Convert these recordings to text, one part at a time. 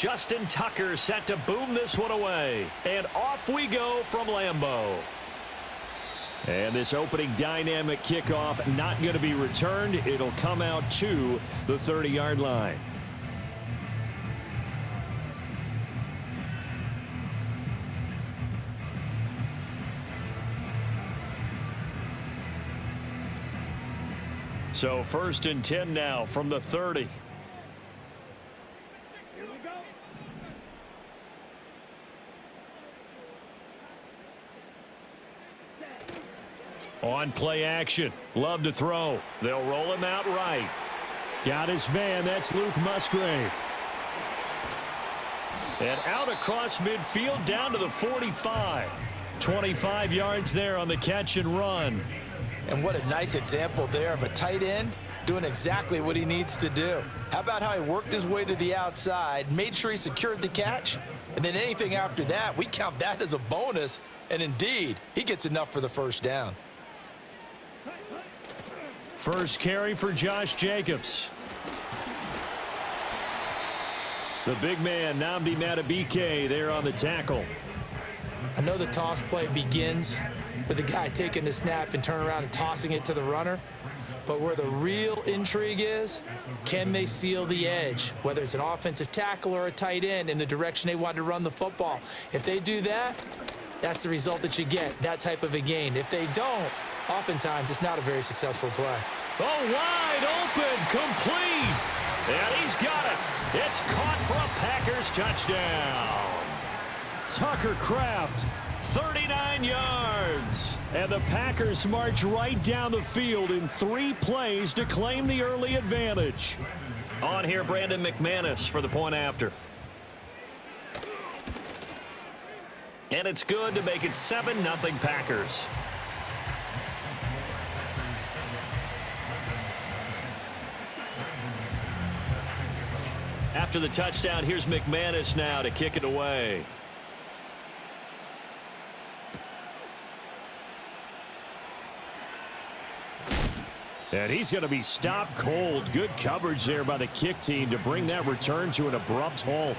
Justin Tucker set to boom this one away. And off we go from Lambeau. And this opening dynamic kickoff not going to be returned. It'll come out to the 30-yard line. So 1st and 10 now from the 30. On play action. Love to throw. They'll roll him out right. Got his man. That's Luke Musgrave. And out across midfield down to the 45. 25 yards there on the catch and run. And what a nice example there of a tight end doing exactly what he needs to do. How about how he worked his way to the outside, made sure he secured the catch, and then anything after that, we count that as a bonus. And indeed, he gets enough for the first down. First carry for Josh Jacobs. The big man, Nnamdi Madubuike, there on the tackle. I know the toss play begins with the guy taking the snap and turning around and tossing it to the runner. But where the real intrigue is, can they seal the edge, whether it's an offensive tackle or a tight end, in the direction they want to run the football? If they do that, that's the result that you get, that type of a gain. If they don't, oftentimes it's not a very successful play. Oh, wide open, complete. And he's got it. It's caught for a Packers touchdown. Tucker Kraft, 39 yards. And the Packers march right down the field in 3 plays to claim the early advantage. On here, Brandon McManus for the point after. And it's good to make it 7-0 Packers. After the touchdown, here's McManus now to kick it away. And he's going to be stopped cold. Good coverage there by the kick team to bring that return to an abrupt halt.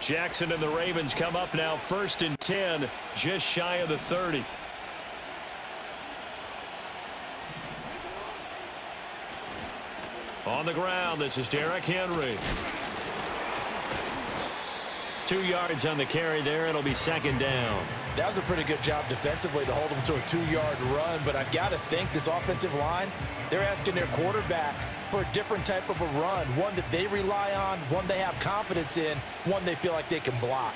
Jackson and the Ravens come up now 1st and 10, just shy of the 30. On the ground, this is Derrick Henry. 2 yards on the carry there. It'll be 2nd down. That was a pretty good job defensively to hold him to a 2-yard run, but I've got to think this offensive line, they're asking their quarterback for a different type of a run, one that they rely on, one they have confidence in, one they feel like they can block.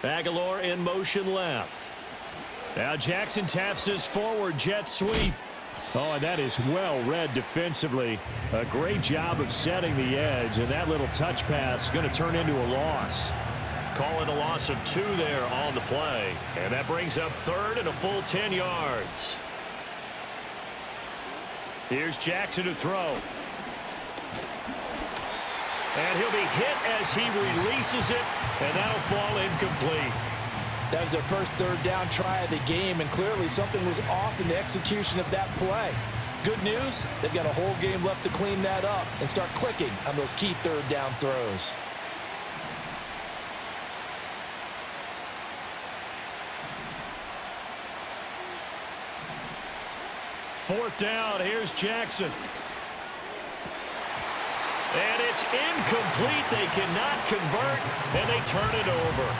Aguilar in motion left. Now Jackson taps his forward jet sweep. Oh, and that is well read defensively. A great job of setting the edge, and that little touch pass is going to turn into a loss. Call it a loss of 2 there on the play. And that brings up 3rd and a full 10 yards. Here's Jackson to throw. And he'll be hit as he releases it, and that'll fall incomplete. That was their first 3rd down try of the game, and clearly something was off in the execution of that play. Good news, they've got a whole game left to clean that up and start clicking on those key 3rd down throws. Fourth down, here's Jackson. And it's incomplete. They cannot convert, and they turn it over.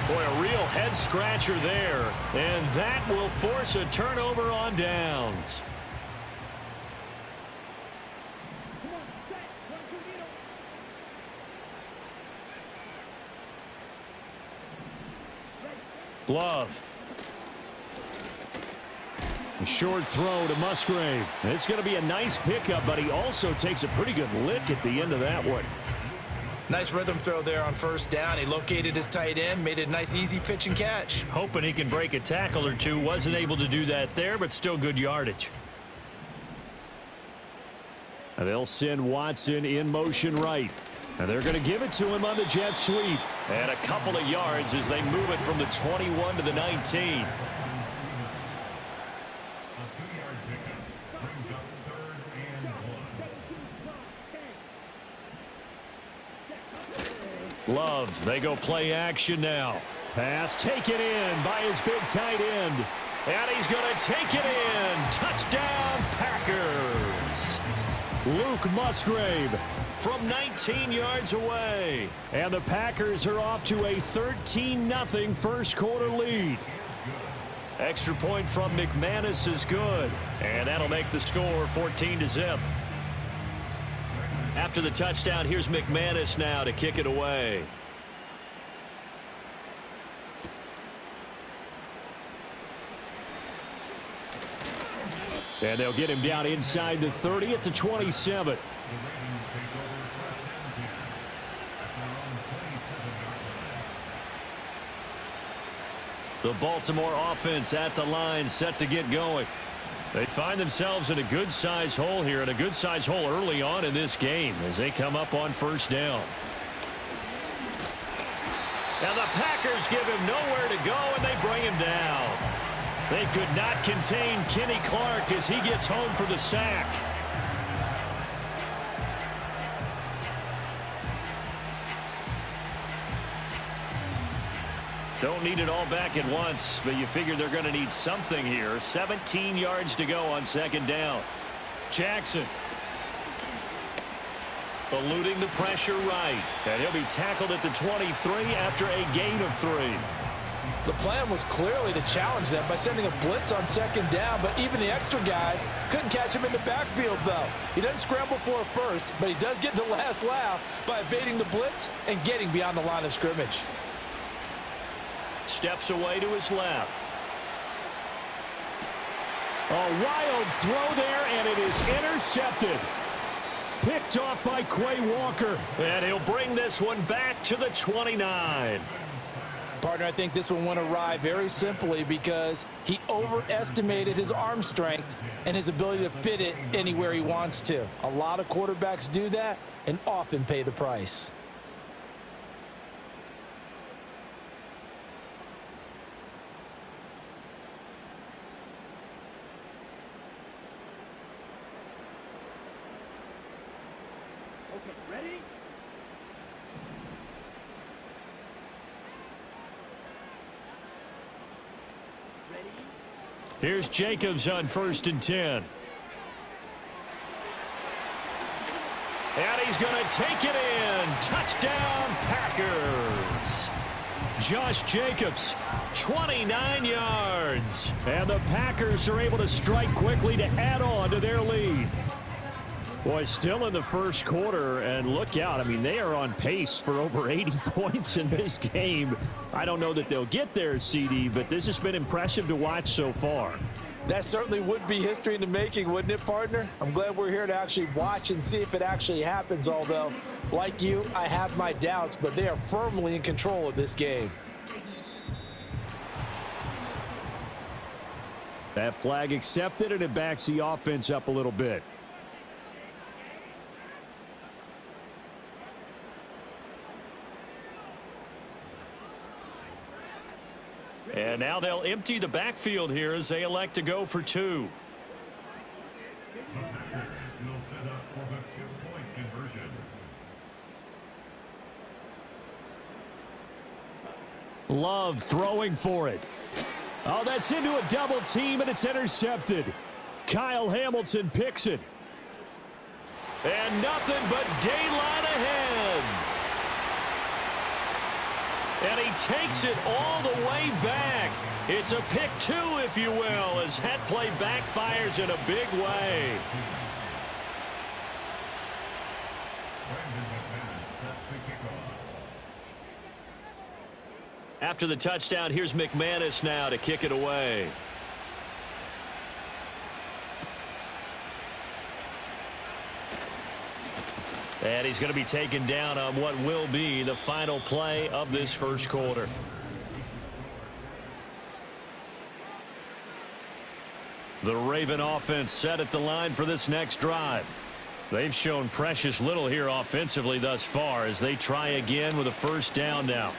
Boy, a real head-scratcher there, and that will force a turnover on downs. Love. A short throw to Musgrave. It's going to be a nice pickup, but he also takes a pretty good lick at the end of that one. Nice rhythm throw there on 1st down. He located his tight end, made it a nice easy pitch and catch. Hoping he can break a tackle or two. Wasn't able to do that there, but still good yardage. And they'll send Watson in motion right. And they're going to give it to him on the jet sweep. And a couple of yards as they move it from the 21 to the 19. Love, they go play action now. Pass taken in by his big tight end. And he's going to take it in. Touchdown, Packers. Luke Musgrave from 19 yards away. And the Packers are off to a 13-0 first quarter lead. Extra point from McManus is good. And that'll make the score 14-0. After the touchdown, here's McManus now to kick it away. And they'll get him down inside the 30 at the 27. The Baltimore offense at the line, set to get going. They find themselves in a good-sized hole here, and a good-sized hole early on in this game as they come up on first down. And the Packers give him nowhere to go, and they bring him down. They could not contain Kenny Clark as he gets home for the sack. Don't need it all back at once, but you figure they're going to need something here. 17 yards to go on second down. Jackson eluding the pressure right. And he'll be tackled at the 23 after a gain of 3. The plan was clearly to challenge them by sending a blitz on second down, but even the extra guys couldn't catch him in the backfield, though. He doesn't scramble for a first, but he does get the last laugh by evading the blitz and getting beyond the line of scrimmage. Steps away to his left. A wild throw there, and it is intercepted. Picked off by Quay Walker. And he'll bring this one back to the 29. Partner, I think this one went awry very simply because he overestimated his arm strength and his ability to fit it anywhere he wants to. A lot of quarterbacks do that and often pay the price. Here's Jacobs on 1st and 10. And he's going to take it in. Touchdown, Packers. Josh Jacobs, 29 yards. And the Packers are able to strike quickly to add on to their lead. Boy, still in the first quarter, and look out. I mean, they are on pace for over 80 points in this game. I don't know that they'll get there, CD, but this has been impressive to watch so far. That certainly would be history in the making, wouldn't it, partner? I'm glad we're here to actually watch and see if it actually happens, although, like you, I have my doubts, but they are firmly in control of this game. That flag accepted, and it backs the offense up a little bit. And now they'll empty the backfield here as they elect to go for 2. Love throwing for it. Oh, that's into a double team, and it's intercepted. Kyle Hamilton picks it. And nothing but daylight ahead. And he takes it all the way back. It's a pick 2, if you will, as that play backfires in a big way. After the touchdown, here's McManus now to kick it away. And he's going to be taken down on what will be the final play of this first quarter. The Raven offense set at the line for this next drive. They've shown precious little here offensively thus far as they try again with a first down now.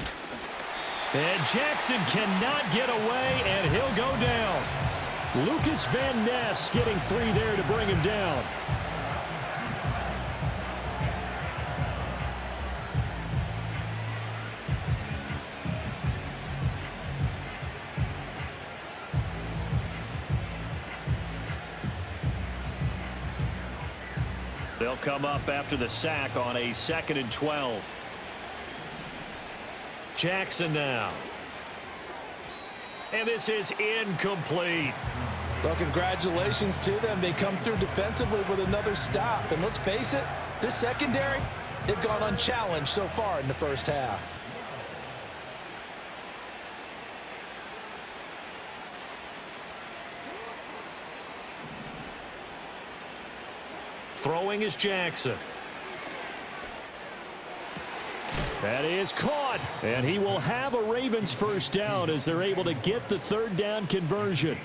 And Jackson cannot get away, and he'll go down. Lucas Van Ness getting free there to bring him down. They'll come up after the sack on a 2nd and 12. Jackson now. And this is incomplete. Well, congratulations to them. They come through defensively with another stop. And let's face it, this secondary, they've gone unchallenged so far in the first half. Throwing is Jackson. That is caught, and he will have a Ravens first down as they're able to get the 3rd down conversion.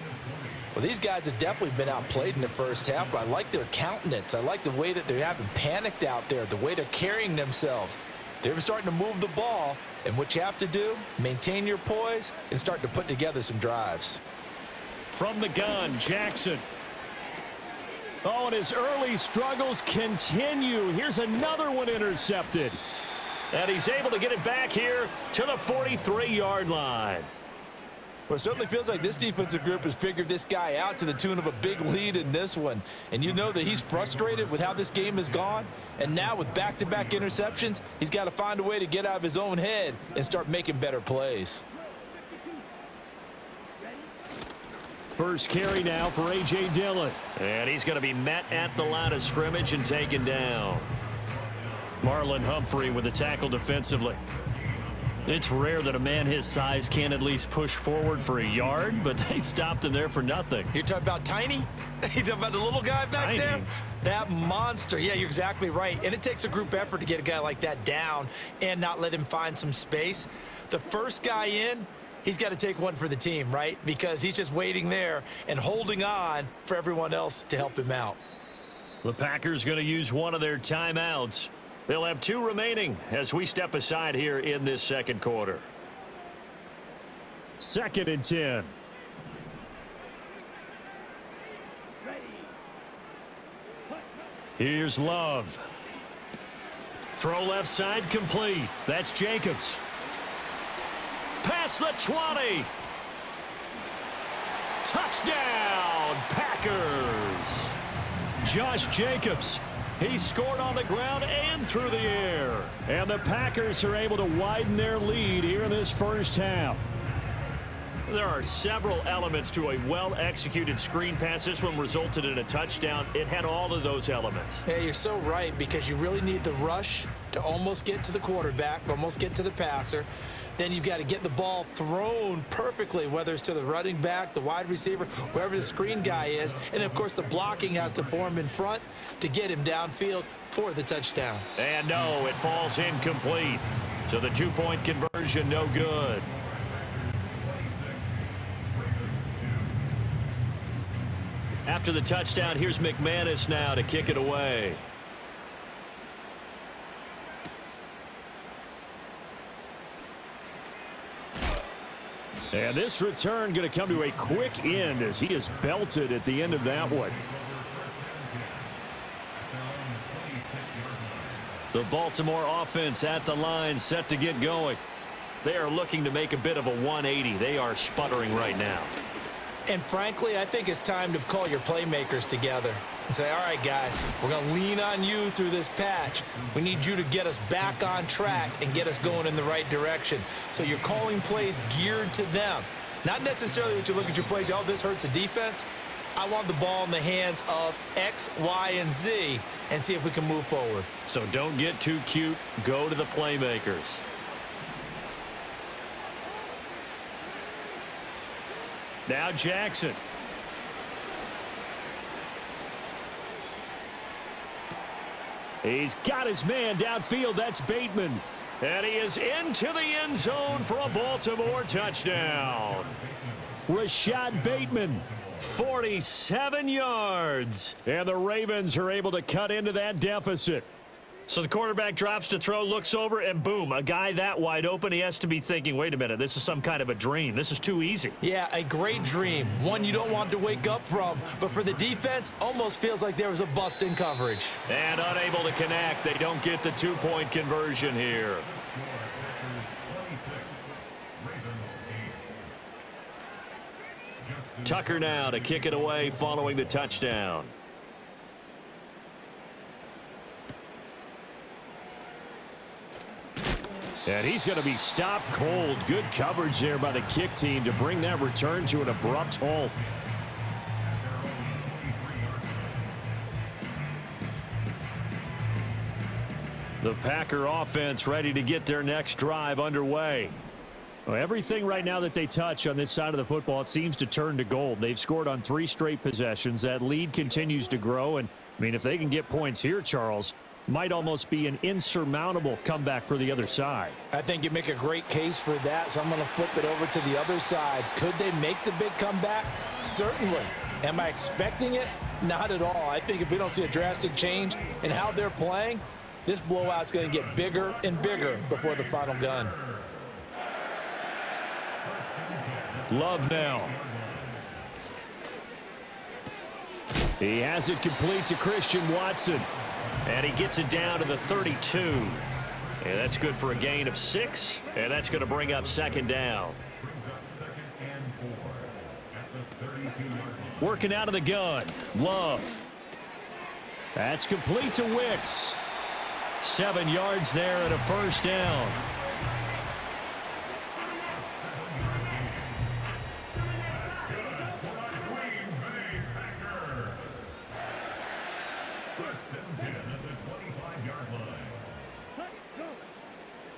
Well, these guys have definitely been outplayed in the first half, but I like their countenance. I like the way that they haven't panicked out there, the way they're carrying themselves. They're starting to move the ball, and what you have to do, maintain your poise and start to put together some drives. From the gun, Jackson. Oh, and his early struggles continue. Here's another one intercepted. And he's able to get it back here to the 43-yard line. Well, it certainly feels like this defensive group has figured this guy out to the tune of a big lead in this one. And you know that he's frustrated with how this game has gone. And now with back-to-back interceptions, he's got to find a way to get out of his own head and start making better plays. First carry now for A.J. Dillon. And he's going to be met at the line of scrimmage and taken down. Marlon Humphrey with the tackle defensively. It's rare that a man his size can't at least push forward for a yard, but they stopped him there for nothing. You're talking about tiny? You're talking about the little guy back there? That monster. Yeah, you're exactly right. And it takes a group effort to get a guy like that down and not let him find some space. The first guy in, he's got to take one for the team, right? Because he's just waiting there and holding on for everyone else to help him out. The Packers going to use one of their timeouts. They'll have 2 remaining as we step aside here in this second quarter. 2nd and 10. Here's Love. Throw left side complete. That's Jacobs. Past the 20. Touchdown, Packers. Josh Jacobs. He scored on the ground and through the air. And the Packers are able to widen their lead here in this first half. There are several elements to a well-executed screen pass. This one resulted in a touchdown. It had all of those elements. Yeah, you're so right, because you really need the rush to almost get to the quarterback, almost get to the passer. Then you've got to get the ball thrown perfectly, whether it's to the running back, the wide receiver, wherever the screen guy is. And, of course, the blocking has to form in front to get him downfield for the touchdown. And no, it falls incomplete. So the 2-point conversion, no good. After the touchdown, here's McManus now to kick it away. And this return going to come to a quick end as he is belted at the end of that one. The Baltimore offense at the line, set to get going. They are looking to make a bit of a 180. They are sputtering right now. And frankly, I think it's time to call your playmakers together and say, all right, guys, we're going to lean on you through this patch. We need you to get us back on track and get us going in the right direction. So you're calling plays geared to them. Not necessarily that you look at your plays, oh, this hurts the defense. I want the ball in the hands of X, Y, and Z and see if we can move forward. So don't get too cute. Go to the playmakers. Now Jackson. He's got his man downfield. That's Bateman. And he is into the end zone for a Baltimore touchdown. Rashad Bateman, 47 yards. And the Ravens are able to cut into that deficit. So the quarterback drops to throw, looks over, and boom, a guy that wide open, he has to be thinking, wait a minute, this is some kind of a dream. This is too easy. Yeah, a great dream. One you don't want to wake up from. But for the defense, almost feels like there was a bust in coverage. And unable to connect. They don't get the 2-point conversion here. Tucker now to kick it away following the touchdown. And he's going to be stopped cold. Good coverage there by the kick team to bring that return to an abrupt halt. The Packer offense ready to get their next drive underway. Well, everything right now that they touch on this side of the football, it seems to turn to gold. They've scored on 3 straight possessions. That lead continues to grow. And, I mean, if they can get points here, Charles, might almost be an insurmountable comeback for the other side. I think you make a great case for that, so I'm going to flip it over to the other side. Could they make the big comeback? Certainly. Am I expecting it? Not at all. I think if we don't see a drastic change in how they're playing, this blowout's going to get bigger and bigger before the final gun. Love now. He has it complete to Christian Watson. And he gets it down to the 32. And that's good for a gain of 6. And that's going to bring up second down. Working out of the gun. Love. That's complete to Wicks. 7 yards there and a first down.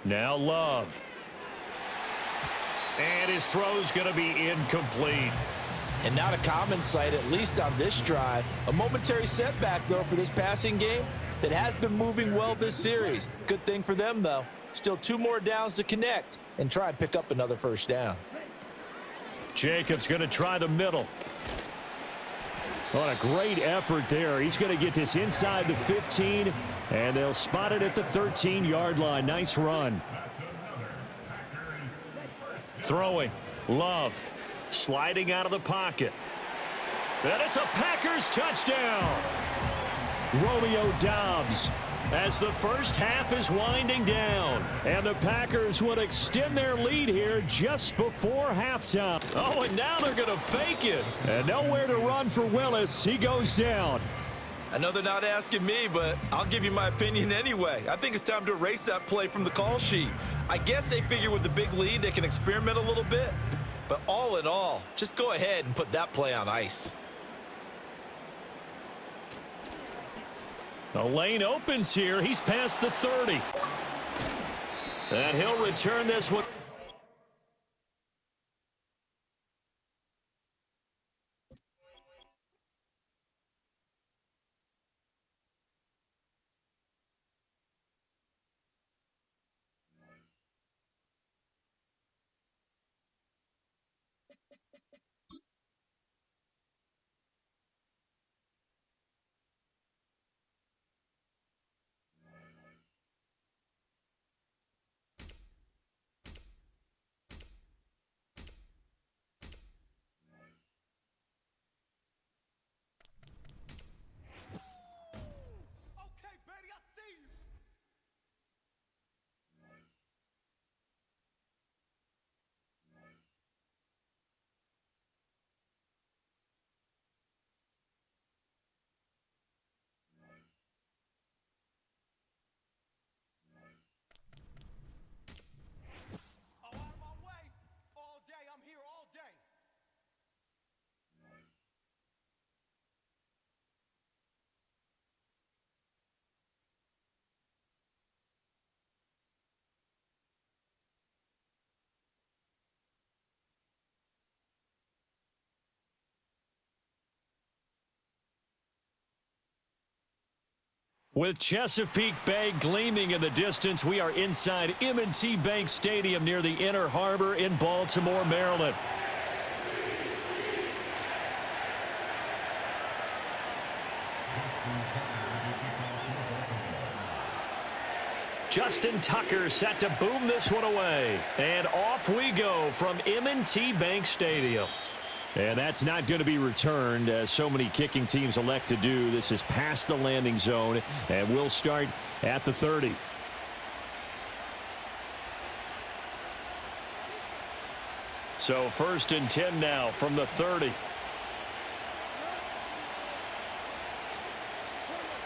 Now Love. And his throw's going to be incomplete. And not a common sight, at least on this drive. A momentary setback, though, for this passing game that has been moving well this series. Good thing for them, though. Still 2 more downs to connect and try and pick up another first down. Jacobs going to try the middle. What a great effort there. He's going to get this inside the 15, and they'll spot it at the 13-yard line. Nice run. Throwing. Love. Sliding out of the pocket. And it's a Packers touchdown. Romeo Doubs as the first half is winding down. And the Packers would extend their lead here just before halftime. Oh, and now they're going to fake it. And nowhere to run for Willis. He goes down. I know they're not asking me, but I'll give you my opinion anyway. I think it's time to erase that play from the call sheet. I guess they figure with the big lead they can experiment a little bit. But all in all, just go ahead and put that play on ice. The lane opens here. He's past the 30. And he'll return this one. With Chesapeake Bay gleaming in the distance, we are inside M&T Bank Stadium near the Inner Harbor in Baltimore, Maryland. Justin Tucker set to boom this one away. And off we go from M&T Bank Stadium. And that's not going to be returned, as so many kicking teams elect to do. This is past the landing zone, and we'll start at the 30. So 1st and 10 now from the 30.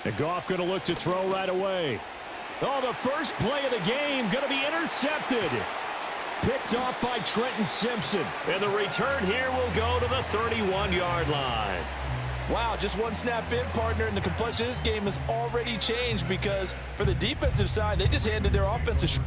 And Goff going to look to throw right away. Oh, the first play of the game going to be intercepted. Picked off by Trenton Simpson. And the return here will go to the 31-yard line. Wow, just one snap in, partner, and the complexion of this game has already changed because for the defensive side, they just handed their offensive.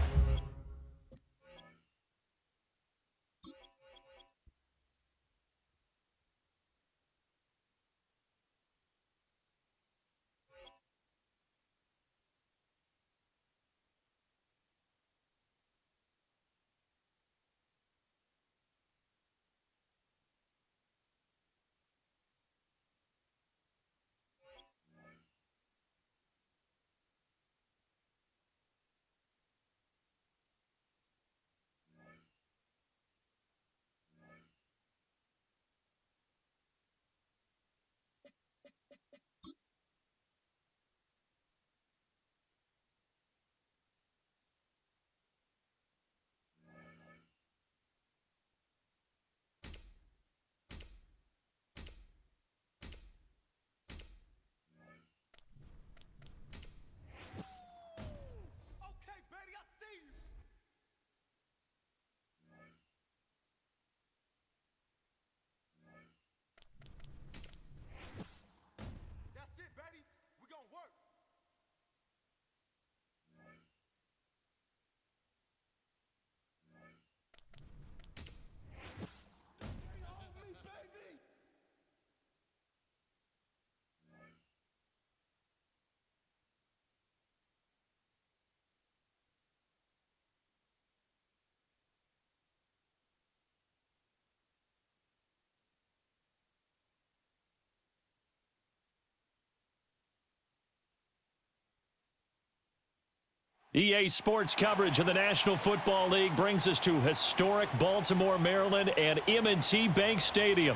EA Sports coverage of the National Football League brings us to historic Baltimore, Maryland, and M&T Bank Stadium.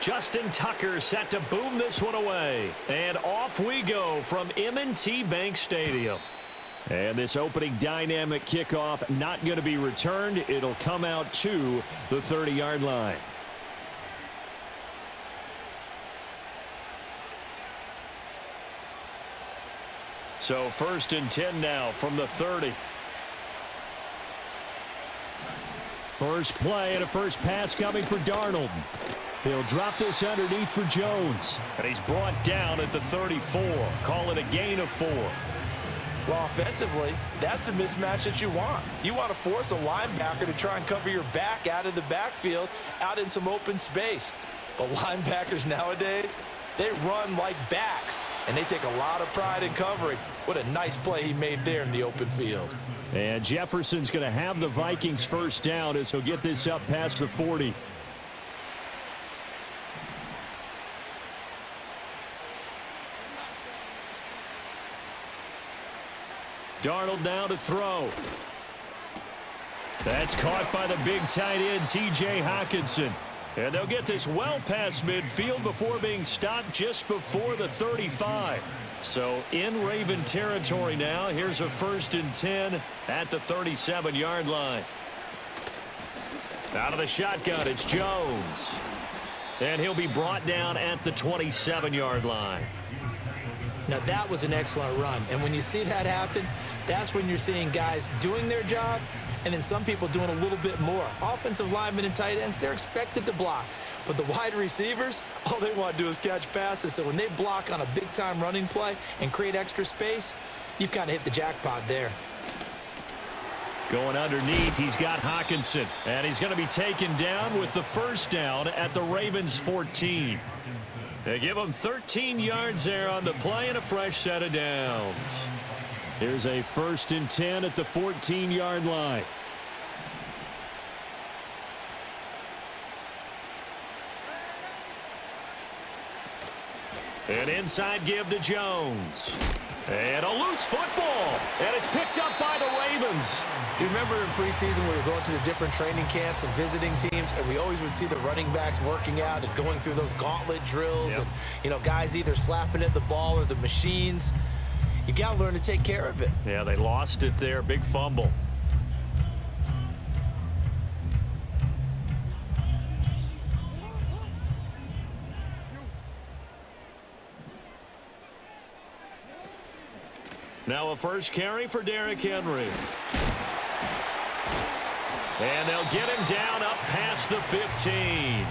Justin Tucker set to boom this one away. And off we go from M&T Bank Stadium. And this opening dynamic kickoff not going to be returned. It'll come out to the 30-yard line. So 1st and 10 now from the 30. First play and a first pass coming for Darnold. He'll drop this underneath for Jones. And he's brought down at the 34. Call it a gain of 4. Well, offensively, that's the mismatch that you want. You want to force a linebacker to try and cover your back out of the backfield, out in some open space. But linebackers nowadays, they run like backs, and they take a lot of pride in covering. What a nice play he made there in the open field. And Jefferson's going to have the Vikings first down as he'll get this up past the 40. Darnold now to throw. That's caught by the big tight end, T.J. Hockenson. And they'll get this well past midfield before being stopped just before the 35. So in Raven territory now. Here's a 1st and 10 at the 37-yard line. Out of the shotgun, it's Jones. And he'll be brought down at the 27-yard line. Now, that was an excellent run. And when you see that happen, that's when you're seeing guys doing their job and then some people doing a little bit more. Offensive linemen and tight ends, they're expected to block. But the wide receivers, all they want to do is catch passes. So when they block on a big-time running play and create extra space, you've kind of hit the jackpot there. Going underneath, he's got Hockenson. And he's going to be taken down with the first down at the Ravens' 14. They give him 13 yards there on the play and a fresh set of downs. Here's a 1st and 10 at the 14-yard line. An inside give to Jones. And a loose football. And it's picked up by the Ravens. You remember in preseason we were going to the different training camps and visiting teams, and we always would see the running backs working out and going through those gauntlet drills. Yep. And, you know, guys either slapping at the ball or the machines. You got to learn to take care of it. Yeah, they lost it there. Big fumble. Now a first carry for Derrick Henry. And they'll get him down up past the 15.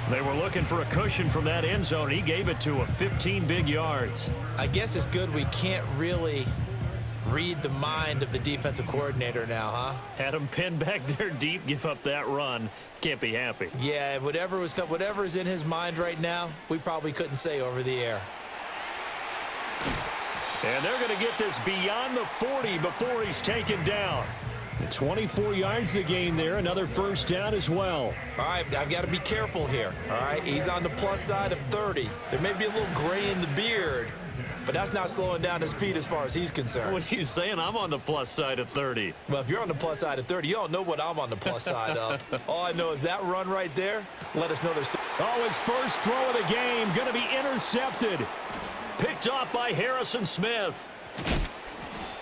They were looking for a cushion from that end zone. He gave it to him. 15 big yards. I guess it's good we can't really read the mind of the defensive coordinator now, huh? Had him pinned back there deep, give up that run. Can't be happy. Yeah, whatever's in his mind right now, we probably couldn't say over the air. And they're going to get this beyond the 40 before he's taken down. 24 yards to gain there. Another first down as well. All right, I've got to be careful here. All right, he's on the plus side of 30. There may be a little gray in the beard, but that's not slowing down his speed as far as he's concerned. What are you saying? I'm on the plus side of 30. Well, if you're on the plus side of 30, you don't know what I'm on the plus side of. All I know is that run right there, let us know there's still. Oh, his first throw of the game going to be intercepted. Picked off by Harrison Smith.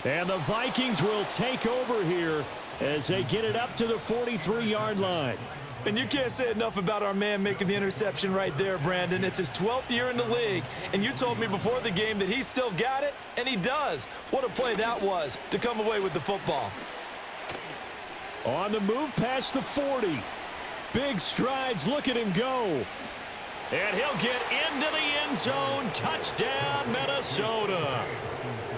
And the Vikings will take over here as they get it up to the 43-yard line. And you can't say enough about our man making the interception right there, Brandon. It's his 12th year in the league, and you told me before the game that he still got it, and he does. What a play that was to come away with the football. On the move past the 40. Big strides. Look at him go. And he'll get into the end zone. Touchdown, Minnesota.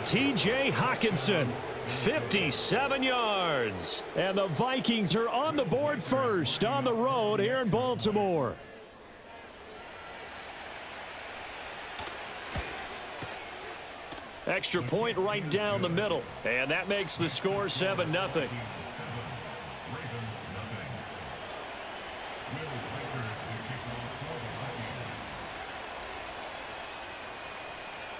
T.J. Hockenson, 57 yards. And the Vikings are on the board first on the road here in Baltimore. Extra point right down the middle. And that makes the score 7-0.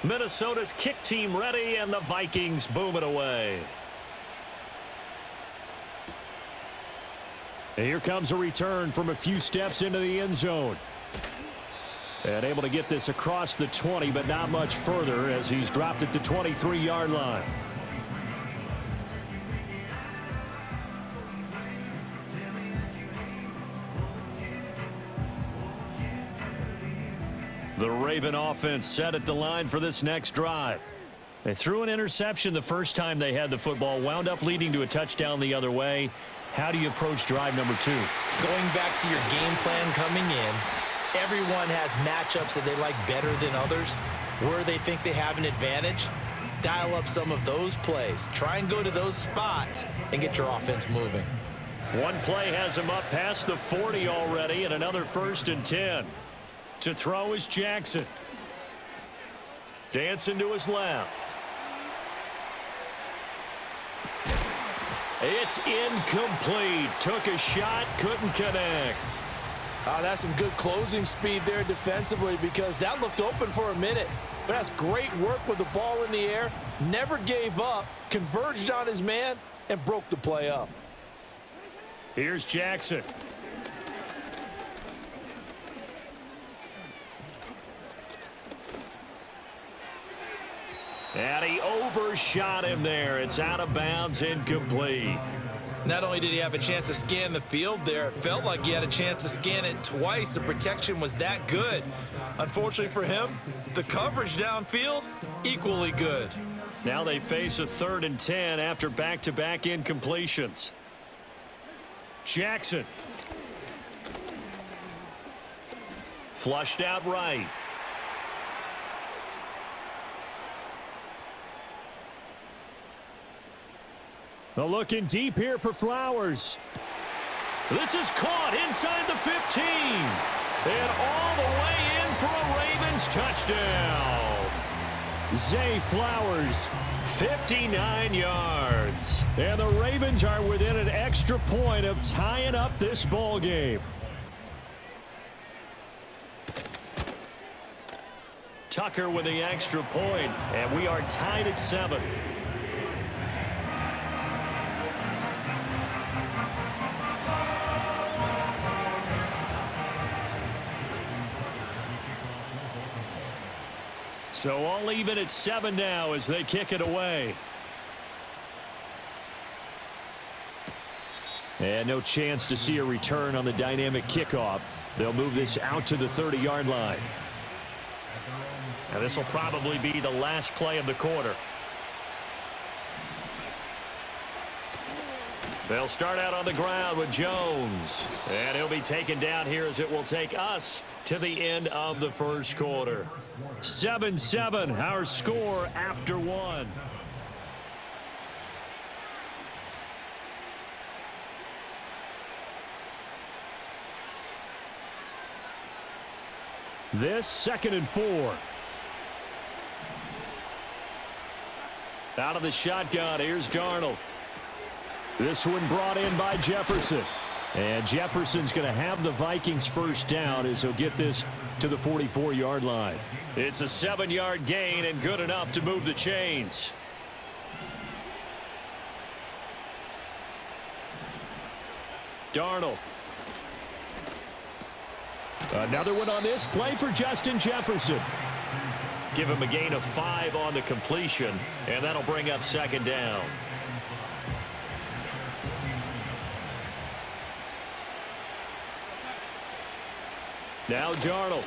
Minnesota's kick team ready, and the Vikings boom it away. And here comes a return from a few steps into the end zone. And able to get this across the 20, but not much further as he's dropped at the 23-yard line. The Raven offense set at the line for this next drive. They threw an interception the first time they had the football, wound up leading to a touchdown the other way. How do you approach drive number 2? Going back to your game plan coming in, everyone has matchups that they like better than others, where they think they have an advantage. Dial up some of those plays. Try and go to those spots and get your offense moving. One play has him up past the 40 already, and another 1st and 10. To throw is Jackson. Dancing to his left. It's incomplete. Took a shot, couldn't connect. That's some good closing speed there defensively, because that looked open for a minute. But that's great work with the ball in the air. Never gave up, converged on his man, and broke the play up. Here's Jackson. And he overshot him there. It's out of bounds, incomplete. Not only did he have a chance to scan the field there, it felt like he had a chance to scan it twice. The protection was that good. Unfortunately for him, the coverage downfield, equally good. Now they face a 3rd and 10 after back-to-back incompletions. Jackson. Flushed out right. Well, looking deep here for Flowers. This is caught inside the 15. And all the way in for a Ravens touchdown. Zay Flowers, 59 yards. And the Ravens are within an extra point of tying up this ball game. Tucker with the extra point, and we are tied at 7. So all even at 7 now as they kick it away. And no chance to see a return on the dynamic kickoff. They'll move this out to the 30-yard line. Now this will probably be the last play of the quarter. They'll start out on the ground with Jones. And he'll be taken down here as it will take us to the end of the first quarter. 7-7, our score after 1. This 2nd and 4. Out of the shotgun, here's Darnold. This one brought in by Jefferson. And Jefferson's going to have the Vikings first down as he'll get this to the 44-yard line. It's a 7-yard gain and good enough to move the chains. Darnold. Another one on this play for Justin Jefferson. Give him a gain of 5 on the completion, and that'll bring up 2nd down. Now Darnold.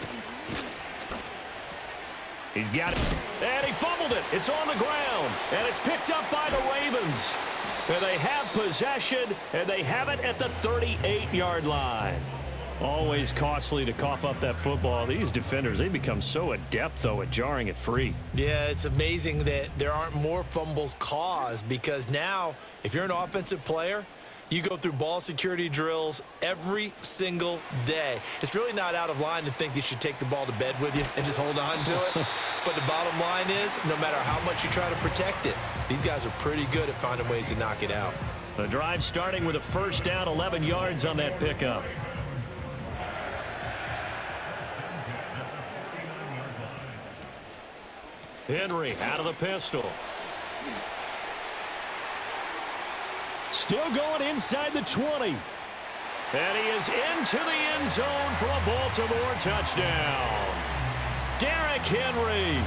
He's got it. And he fumbled it. It's on the ground. And it's picked up by the Ravens. And they have possession, and they have it at the 38-yard line. Always costly to cough up that football. These defenders, they become so adept, though, at jarring it free. Yeah, it's amazing that there aren't more fumbles caused, because now, if you're an offensive player, you go through ball security drills every single day. It's really not out of line to think you should take the ball to bed with you and just hold on to it. But the bottom line is, no matter how much you try to protect it, these guys are pretty good at finding ways to knock it out. The drive starting with a first down, 11 yards on that pickup. Henry out of the pistol. Still going inside the 20. And he is into the end zone for a Baltimore touchdown. Derrick Henry,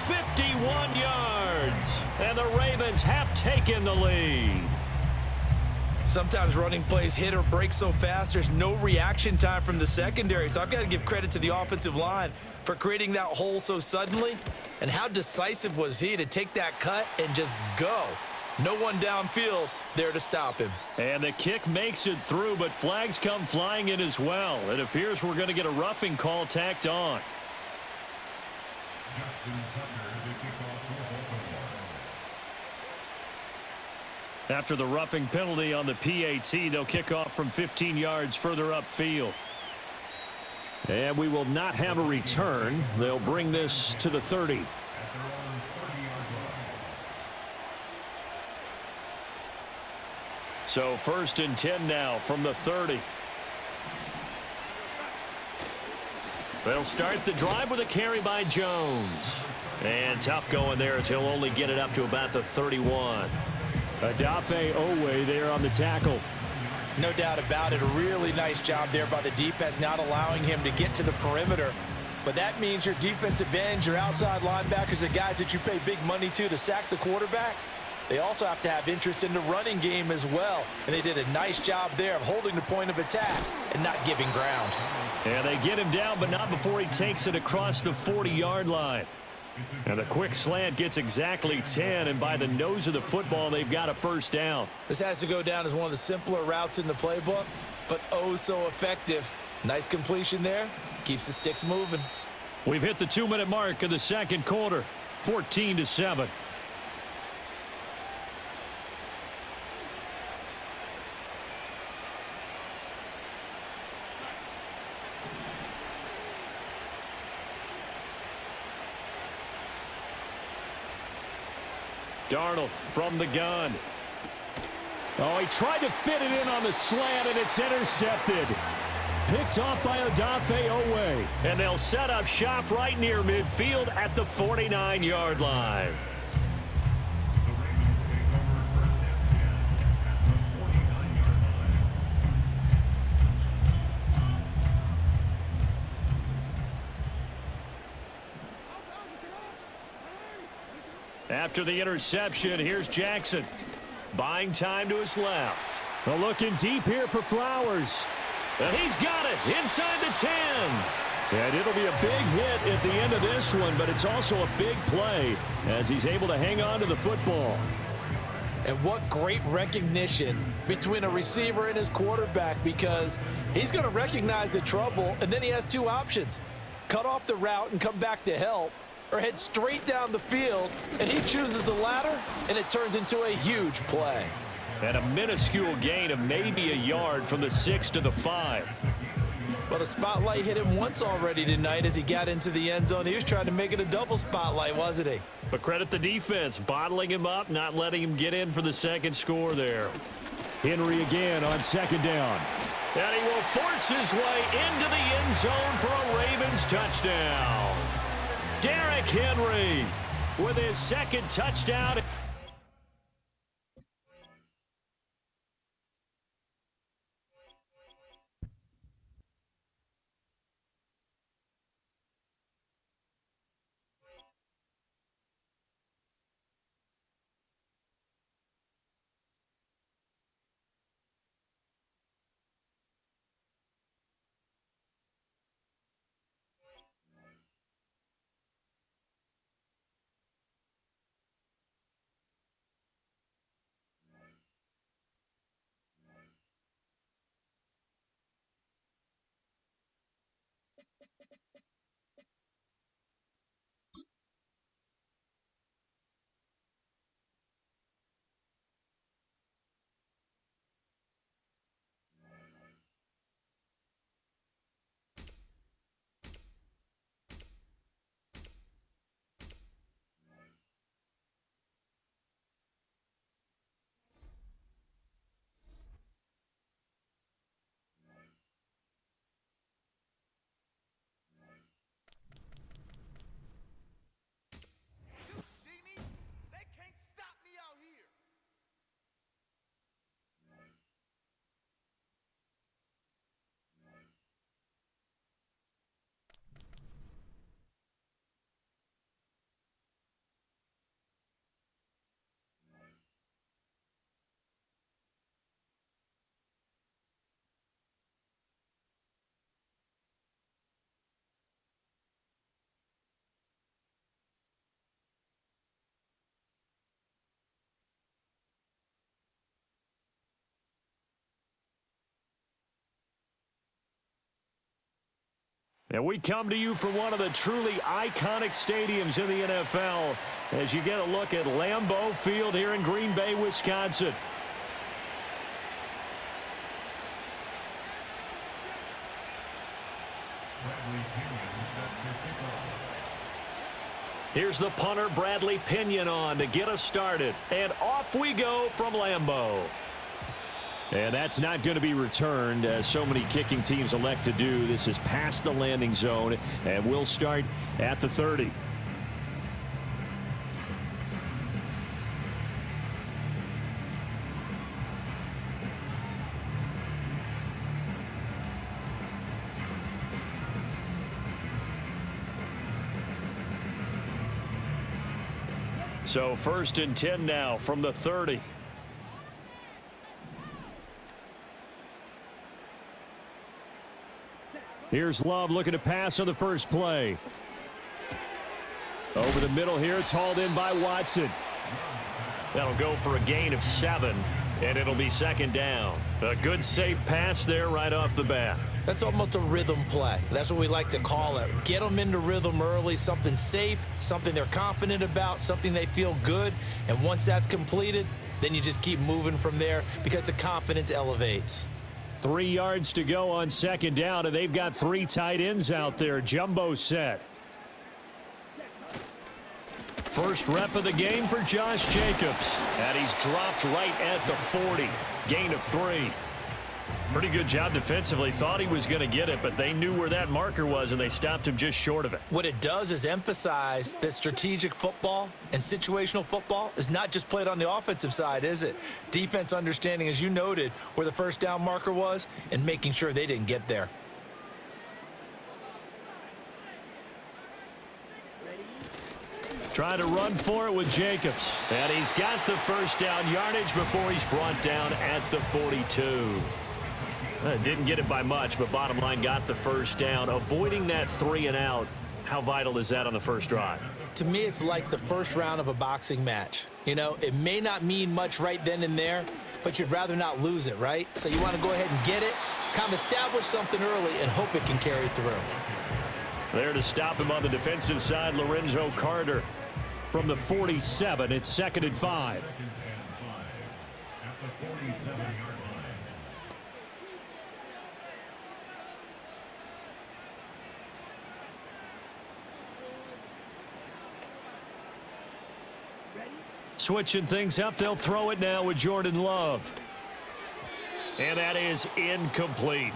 51 yards. And the Ravens have taken the lead. Sometimes running plays hit or break so fast, there's no reaction time from the secondary. So I've got to give credit to the offensive line for creating that hole so suddenly. And how decisive was he to take that cut and just go? No one downfield there to stop him. And the kick makes it through, but flags come flying in as well. It appears we're going to get a roughing call tacked on. After the roughing penalty on the PAT, they'll kick off from 15 yards further upfield. And we will not have a return. They'll bring this to the 30. So 1st and 10 now from the 30. They'll start the drive with a carry by Jones. And tough going there as he'll only get it up to about the 31. Odafe Owe there on the tackle. No doubt about it. A really nice job there by the defense, not allowing him to get to the perimeter. But that means your defensive ends, your outside linebackers, the guys that you pay big money to sack the quarterback, they also have to have interest in the running game as well. And they did a nice job there of holding the point of attack and not giving ground. And they get him down, but not before he takes it across the 40-yard line. And the quick slant gets exactly 10, and by the nose of the football, they've got a first down. This has to go down as one of the simpler routes in the playbook, but oh so effective. Nice completion there. Keeps the sticks moving. We've hit the 2-minute mark of the second quarter, 14-7. Darnold from the gun. Oh, he tried to fit it in on the slant, and it's intercepted. Picked off by Odafe Owe. And they'll set up shop right near midfield at the 49-yard line. After the interception, here's Jackson. Buying time to his left. Well, looking deep here for Flowers. He's got it inside the 10. And it'll be a big hit at the end of this one, but it's also a big play as he's able to hang on to the football. And what great recognition between a receiver and his quarterback, because he's going to recognize the trouble, and then he has two options. Cut off the route and come back to help, or head straight down the field, and he chooses the latter, and it turns into a huge play. And a minuscule gain of maybe a yard from the 6 to the 5. Well, the spotlight hit him once already tonight as he got into the end zone. He was trying to make it a double spotlight, wasn't he? But credit the defense, bottling him up, not letting him get in for the second score there. Henry again on second down. And he will force his way into the end zone for a Ravens touchdown. Derrick Henry with his second touchdown. And we come to you from one of the truly iconic stadiums in the NFL as you get a look at Lambeau Field here in Green Bay, Wisconsin. Here's the punter, Bradley Pinion, on to get us started. And off we go from Lambeau. And that's not going to be returned, as so many kicking teams elect to do. This is past the landing zone, and we'll start at the 30. So 1st and 10 now from the 30. Here's Love looking to pass on the first play. Over the middle here, it's hauled in by Watson. That'll go for a gain of 7, and it'll be 2nd down. A good, safe pass there right off the bat. That's almost a rhythm play. That's what we like to call it. Get them into rhythm early, something safe, something they're confident about, something they feel good. And once that's completed, then you just keep moving from there because the confidence elevates. 3 yards to go on 2nd down, and they've got 3 tight ends out there. Jumbo set. First rep of the game for Josh Jacobs. And he's dropped right at the 40. Gain of 3. Pretty good job defensively. Thought he was going to get it, but they knew where that marker was, and they stopped him just short of it. What it does is emphasize that strategic football and situational football is not just played on the offensive side, is it? Defense understanding, as you noted, where the first down marker was and making sure they didn't get there. Trying to run for it with Jacobs. And he's got the first down yardage before he's brought down at the 42. Didn't get it by much, but bottom line got the first down. Avoiding that 3 and out. How vital is that on the first drive? To me, it's like the first round of a boxing match. You know, it may not mean much right then and there, but you'd rather not lose it, right? So you want to go ahead and get it, kind of establish something early, and hope it can carry through. There to stop him on the defensive side, Lorenzo Carter. From the 47, it's 2nd and 5. Switching things up, they'll throw it now with Jordan Love. And that is incomplete.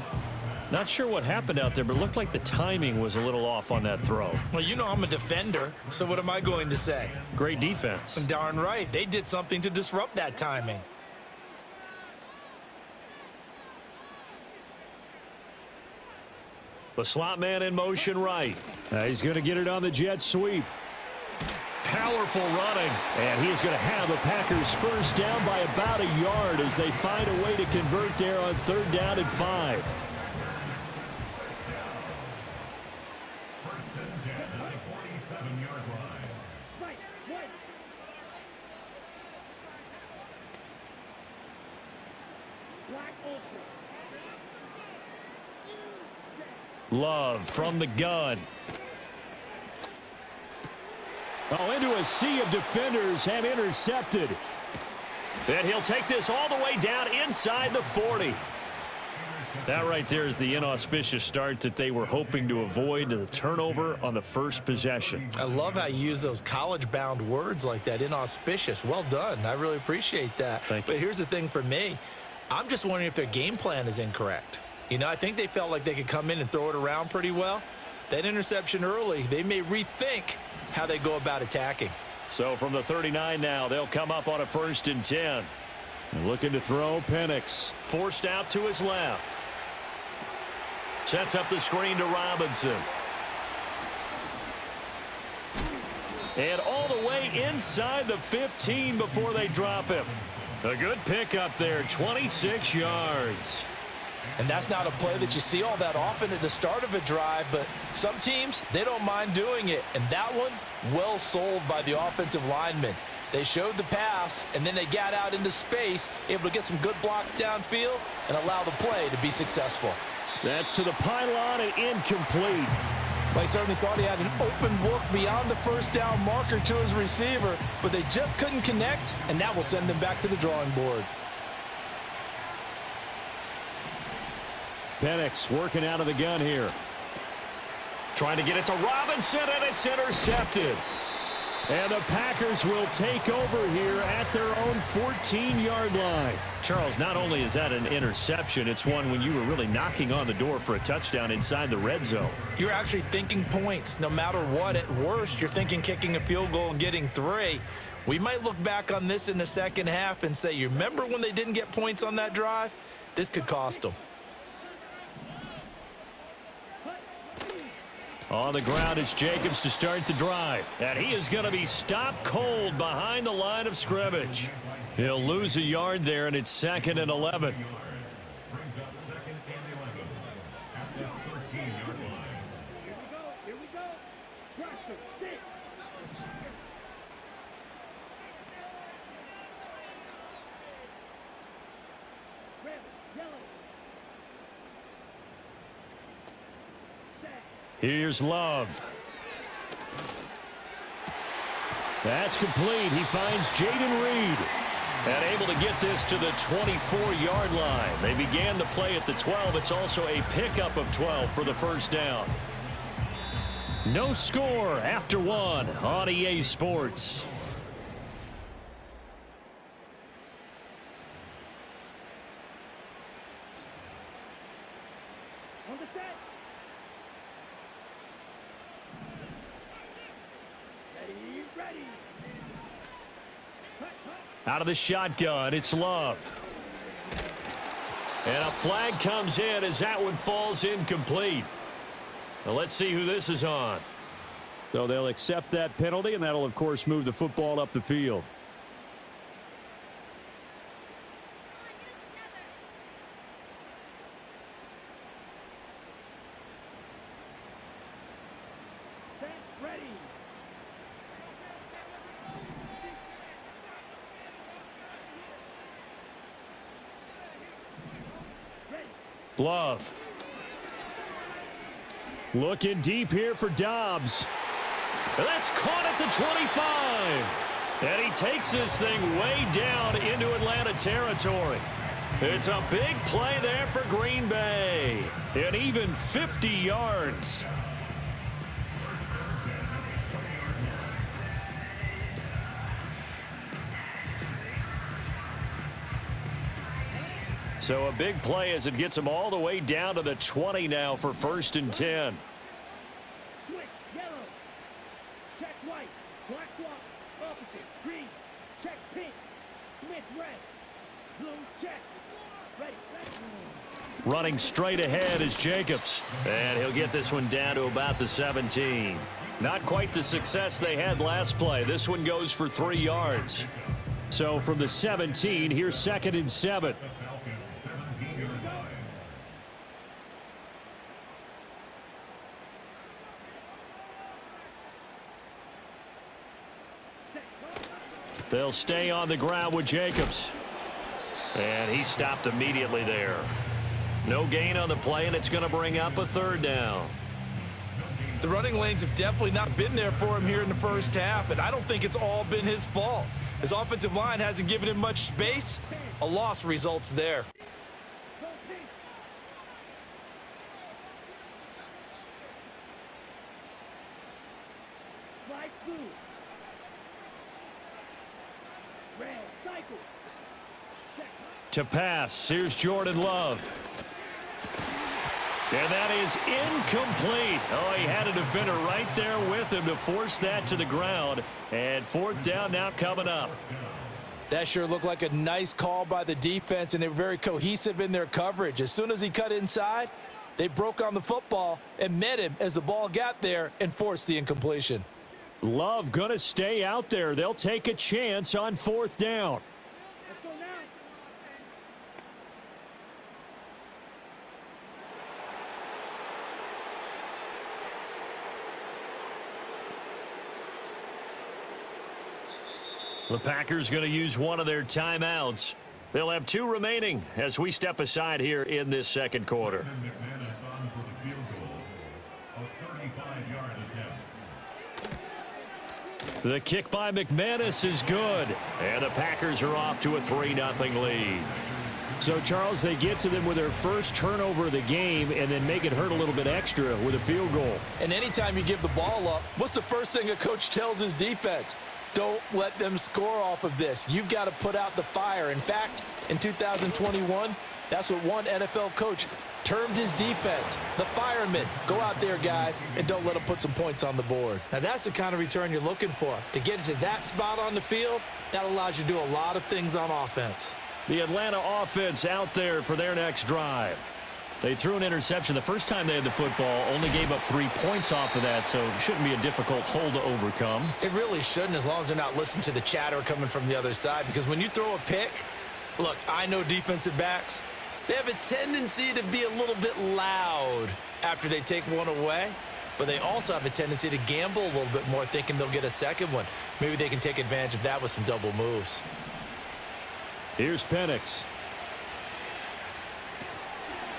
Not sure what happened out there, but it looked like the timing was a little off on that throw. Well, you know I'm a defender, so what am I going to say? Great defense. Darn right. They did something to disrupt that timing. The slot man in motion right. He's going to get it on the jet sweep. Powerful running. And he's going to have the Packers first down by about a yard as they find a way to convert there on 3rd down and 5. Love from the gun. Oh, into a sea of defenders and intercepted. And he'll take this all the way down inside the 40. That right there is the inauspicious start that they were hoping to avoid, the turnover on the first possession. I love how you use those college-bound words like that, inauspicious. Well done. I really appreciate that. Thank you. But here's the thing for me. I'm just wondering if their game plan is incorrect. You know, I think they felt like they could come in and throw it around pretty well. That interception early, they may rethink how they go about attacking. So from the 39 now, they'll come up on a 1st and 10. And looking to throw, Penix. Forced out to his left. Sets up the screen to Robinson. And all the way inside the 15 before they drop him. A good pickup there, 26 yards. And that's not a play that you see all that often at the start of a drive, but some teams, they don't mind doing it. And that one, well sold by the offensive lineman. They showed the pass, and then they got out into space, able to get some good blocks downfield and allow the play to be successful. That's to the pylon and incomplete. Well, he certainly thought he had an open look beyond the first down marker to his receiver, but they just couldn't connect, and that will send them back to the drawing board. Penix working out of the gun here. Trying to get it to Robinson, and it's intercepted. And the Packers will take over here at their own 14-yard line. Charles, not only is that an interception, it's one when you were really knocking on the door for a touchdown inside the red zone. You're actually thinking points no matter what. At worst, you're thinking kicking a field goal and getting 3. We might look back on this in the second half and say, you remember when they didn't get points on that drive? This could cost them. On the ground, it's Jacobs to start the drive. And he is going to be stopped cold behind the line of scrimmage. He'll lose a yard there, and it's 2nd and 11. Here's Love. That's complete. He finds Jaden Reed. And able to get this to the 24-yard line. They began the play at the 12. It's also a pickup of 12 for the first down. No score after 1 on EA Sports. Out of the shotgun, it's Love. And a flag comes in as that one falls incomplete. Now let's see who this is on. So they'll accept that penalty, and that'll, of course, move the football up the field. Love. Looking deep here for Dobbs. That's caught at the 25. And he takes this thing way down into Atlanta territory. It's a big play there for Green Bay. And even 50 yards. So a big play as it gets them all the way down to the 20 now for 1st and 10. Switch, yellow. Check white. Black walk. Opposite. Green. Check pink. Smith red. Blue check. Ready. Running straight ahead is Jacobs. And he'll get this one down to about the 17. Not quite the success they had last play. This one goes for 3 yards. So from the 17, here's 2nd and 7. They'll stay on the ground with Jacobs. And he stopped immediately there. No gain on the play, and it's going to bring up a 3rd down. The running lanes have definitely not been there for him here in the first half, and I don't think it's all been his fault. His offensive line hasn't given him much space. A loss results there. Flag blue. Red cycle. Check. To pass, here's Jordan Love. And that is incomplete. Oh, he had a defender right there with him to force that to the ground. And 4th down now coming up. That sure looked like a nice call by the defense, and they were very cohesive in their coverage. As soon as he cut inside, they broke on the football and met him as the ball got there and forced the incompletion. Love going to stay out there. They'll take a chance on 4th down. Let's go now. The Packers going to use one of their timeouts. They'll have 2 remaining as we step aside here in this 2nd quarter. The kick by McManus is good. And the Packers are off to a 3-0 lead. So, Charles, they get to them with their first turnover of the game and then make it hurt a little bit extra with a field goal. And anytime you give the ball up, what's the first thing a coach tells his defense? Don't let them score off of this. You've got to put out the fire. In fact, in 2021, that's what one NFL coach termed his defense, the firemen. Go out there, guys, and don't let them put some points on the board. Now, that's the kind of return you're looking for. To get to that spot on the field, that allows you to do a lot of things on offense. The Atlanta offense out there for their next drive. They threw an interception the first time they had the football, only gave up 3 points off of that, so it shouldn't be a difficult hole to overcome. It really shouldn't, as long as they're not listening to the chatter coming from the other side, because when you throw a pick, look, I know defensive backs, they have a tendency to be a little bit loud after they take one away, but they also have a tendency to gamble a little bit more, thinking they'll get a second one. Maybe they can take advantage of that with some double moves. Here's Penix.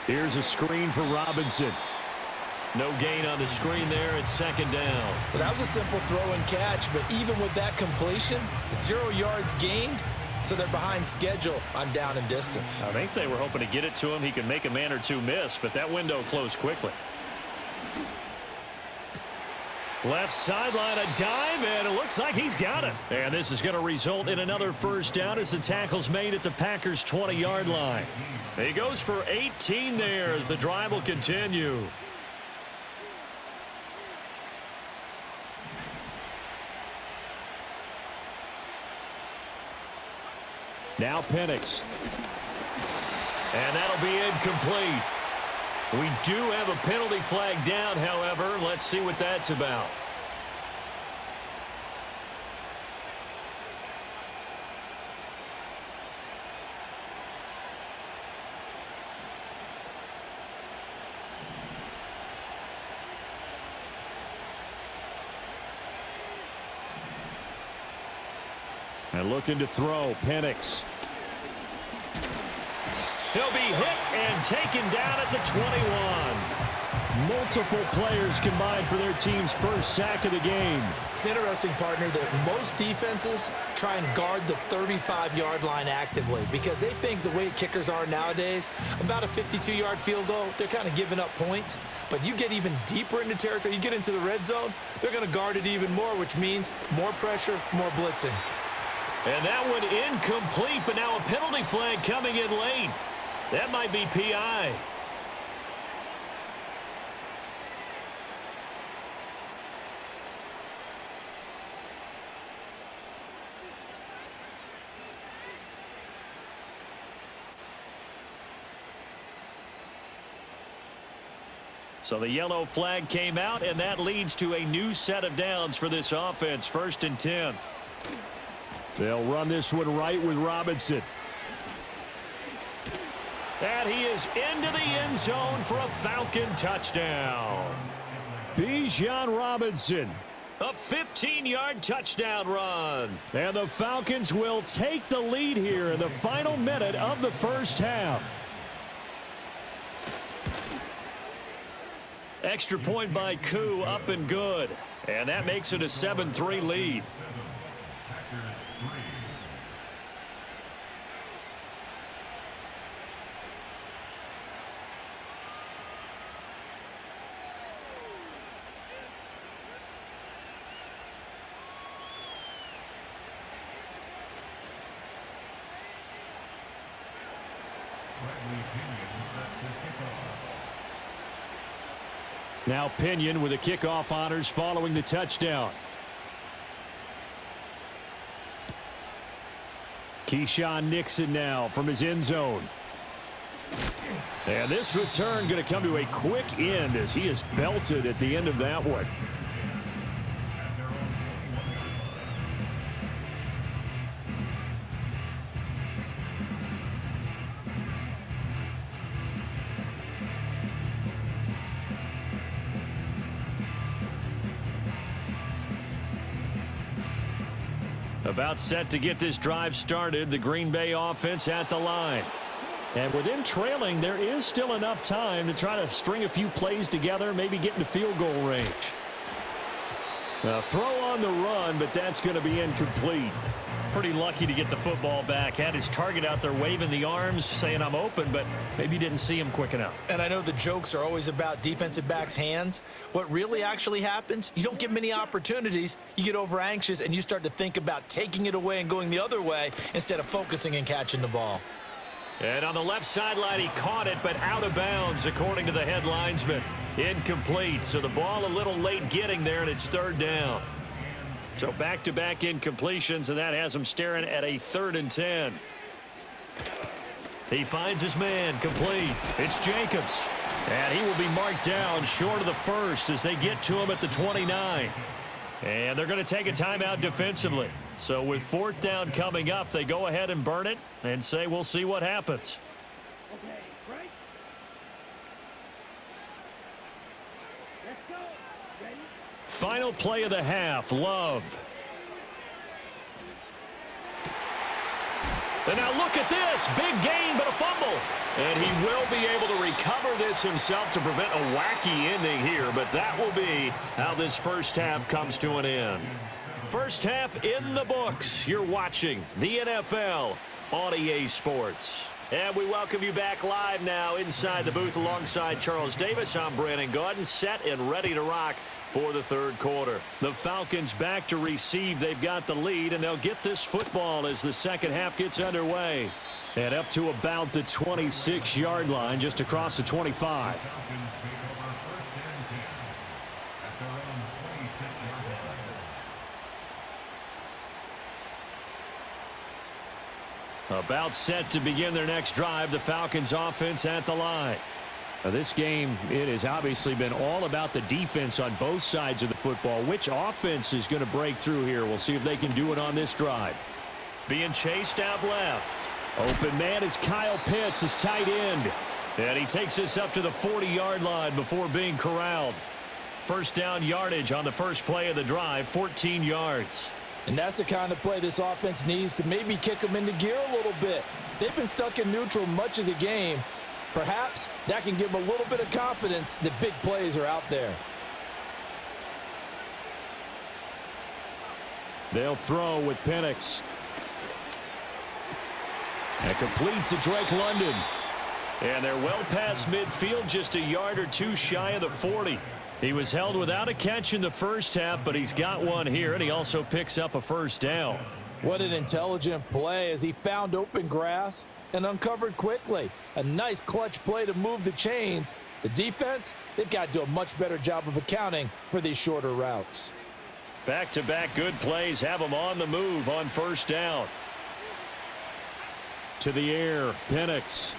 Here's a screen for Robinson. No gain on the screen there. It's 2nd down. Well, that was a simple throw and catch, but even with that completion, 0 yards gained, so they're behind schedule on down and distance. I think they were hoping to get it to him. He could make a man or two miss, but that window closed quickly. Left sideline, a dive, and it looks like he's got it. And this is going to result in another 1st down as the tackle's made at the Packers' 20-yard line. He goes for 18 there as the drive will continue. Now Penix. And that'll be incomplete. We do have a penalty flag down, however. Let's see what that's about. And looking to throw, Penix. He'll be hit and taken down at the 21. Multiple players combined for their team's first sack of the game. It's interesting, partner, that most defenses try and guard the 35-yard line actively because they think the way kickers are nowadays, about a 52-yard field goal, they're kind of giving up points. But you get even deeper into territory, you get into the red zone, they're going to guard it even more, which means more pressure, more blitzing. And that one incomplete, but now a penalty flag coming in late. That might be PI. So the yellow flag came out, and that leads to a new set of downs for this offense. 1st and 10. They'll run this one right with Robinson. And he is into the end zone for a Falcon touchdown. Bijan Robinson, a 15-yard touchdown run. And the Falcons will take the lead here in the final minute of the first half. Extra point by Koo, up and good. And that makes it a 7-3 lead. Now Pinion with the kickoff honors following the touchdown. Keyshawn Nixon now from his end zone. And this return going to come to a quick end as he is belted at the end of that one. About set to get this drive started, the Green Bay offense at the line. And with them trailing, there is still enough time to try to string a few plays together, maybe get into field goal range. A throw on the run, but that's going to be incomplete. Pretty lucky to get the football back. Had his target out there waving the arms, saying I'm open, but maybe didn't see him quick enough. And I know the jokes are always about defensive backs' hands. What really actually happens, you don't get many opportunities. You get over anxious, and you start to think about taking it away and going the other way instead of focusing and catching the ball. And on the left sideline, he caught it, but out of bounds, according to the head linesman. Incomplete, so the ball a little late getting there, and it's 3rd down. So back-to-back incompletions, and that has him staring at a 3rd and 10. He finds his man, complete. It's Jacobs. And he will be marked down short of the first as they get to him at the 29. And they're going to take a timeout defensively. So with 4th down coming up, they go ahead and burn it and say we'll see what happens. Okay, right? Let's go. Ready? Final play of the half, Love. And now look at this. Big gain, but a fumble. And he will be able to recover this himself to prevent a wacky ending here. But that will be how this first half comes to an end. First half in the books. You're watching the NFL on EA Sports. And we welcome you back live now inside the booth alongside Charles Davis. I'm Brandon Gaudin, set and ready to rock for the 3rd quarter. The Falcons back to receive. They've got the lead, and they'll get this football as the second half gets underway. And up to about the 26-yard line, just across the 25. About set to begin their next drive, the Falcons offense at the line. Now this game, it has obviously been all about the defense on both sides of the football. Which offense is going to break through here? We'll see if they can do it on this drive. Being chased out left. Open man is Kyle Pitts, his tight end. And he takes this up to the 40-yard line before being corralled. First down yardage on the first play of the drive, 14 yards. And that's the kind of play this offense needs to maybe kick them into gear a little bit. They've been stuck in neutral much of the game. Perhaps that can give them a little bit of confidence that big plays are out there. They'll throw with Penix. And complete to Drake London. And they're well past midfield, just a yard or two shy of the 40. He was held without a catch in the first half, but he's got one here, and he also picks up a first down. What an intelligent play as he found open grass and uncovered quickly. A nice clutch play to move the chains. The defense, they've got to do a much better job of accounting for these shorter routes. Back-to-back good plays have him on the move on first down. To the air, Penix.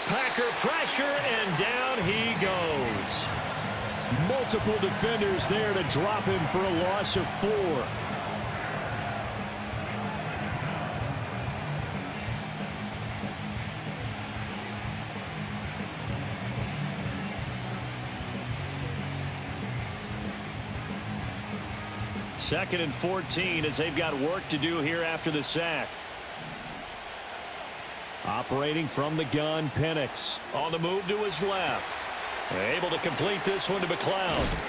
Packer pressure, and down he goes. Multiple defenders there to drop him for a loss of 4. Second and 14 as they've got work to do here after the sack. Operating from the gun, Penix on the move to his left. Able to complete this one to McLeod.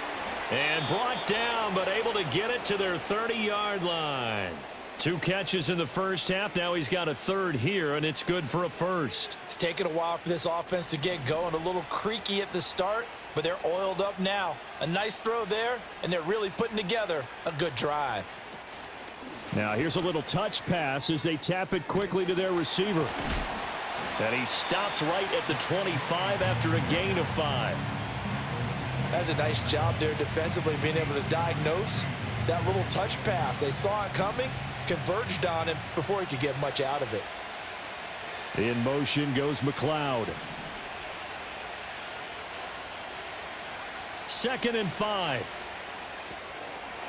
And brought down, but able to get it to their 30-yard line. 2 catches in the first half. Now he's got a third here, and it's good for a first. It's taken a while for this offense to get going. A little creaky at the start, but they're oiled up now. A nice throw there, and they're really putting together a good drive. Now here's a little touch pass as they tap it quickly to their receiver. And he stopped right at the 25 after a gain of 5. That's a nice job there defensively, being able to diagnose that little touch pass. They saw it coming, converged on him before he could get much out of it. In motion goes McLeod. 2nd and 5.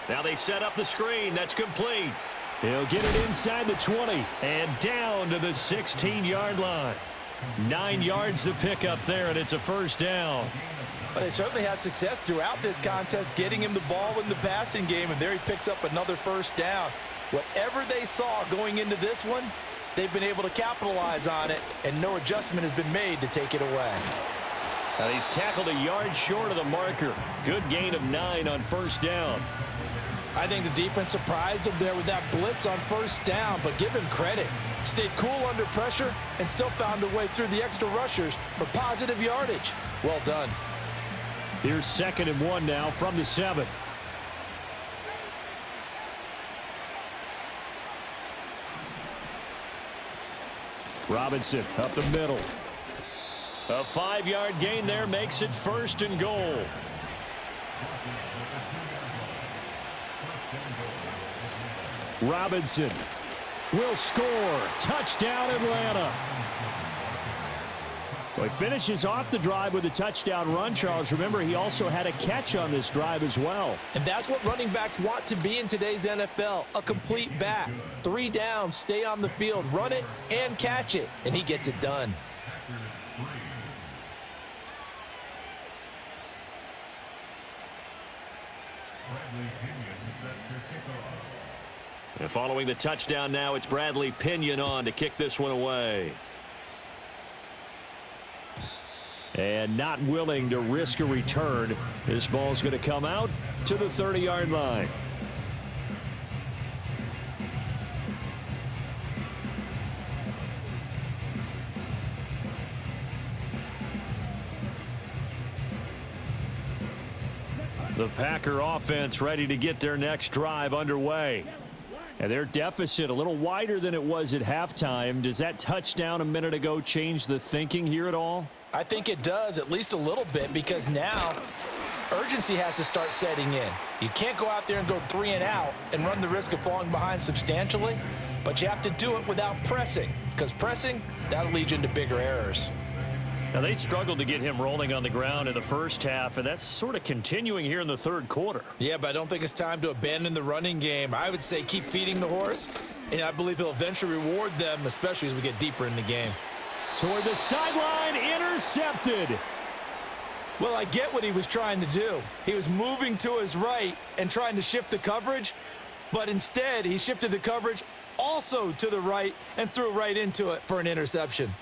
Now they set up the screen. That's complete. He'll get it inside the 20 and down to the 16-yard line. 9 yards to pick up there, and it's a first down. But they certainly had success throughout this contest, getting him the ball in the passing game, and there he picks up another first down. Whatever they saw going into this one, they've been able to capitalize on it, and no adjustment has been made to take it away. Now he's tackled a yard short of the marker. Good gain of 9 on first down. I think the defense surprised him there with that blitz on first down, but give him credit. Stayed cool under pressure and still found a way through the extra rushers for positive yardage. Well done. Here's 2nd and 1 now from the 7. Robinson up the middle. A 5-yard gain there makes it 1st and goal. Robinson will score. Touchdown, Atlanta. Well, he finishes off the drive with a touchdown run, Charles. Remember, he also had a catch on this drive as well. And that's what running backs want to be in today's NFL, a complete back. 3 downs, stay on the field, run it, and catch it, and he gets it done. And following the touchdown now, it's Bradley Pinion on to kick this one away. And not willing to risk a return. This ball's going to come out to the 30-yard line. The Packer offense ready to get their next drive underway. And their deficit a little wider than it was at halftime. Does that touchdown a minute ago change the thinking here at all? I think it does, at least a little bit, because now urgency has to start setting in. You can't go out there and go 3 and out and run the risk of falling behind substantially, but you have to do it without pressing, because pressing, that'll lead you into bigger errors. Now, they struggled to get him rolling on the ground in the first half, and that's sort of continuing here in the third quarter. Yeah, but I don't think it's time to abandon the running game. I would say keep feeding the horse, and I believe he'll eventually reward them, especially as we get deeper in the game. Toward the sideline, intercepted. Well, I get what he was trying to do. He was moving to his right and trying to shift the coverage, but instead he shifted the coverage also to the right and threw right into it for an interception.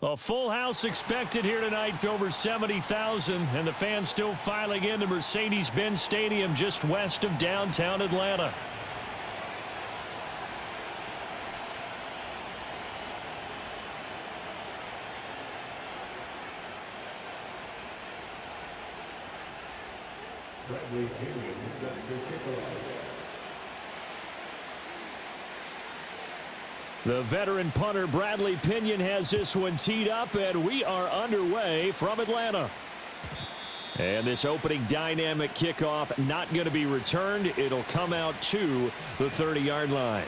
A full house expected here tonight, over 70,000, and the fans still filing into Mercedes-Benz Stadium just west of downtown Atlanta. The veteran punter Bradley Pinion has this one teed up, and we are underway from Atlanta. And this opening dynamic kickoff not going to be returned. It'll come out to the 30-yard line.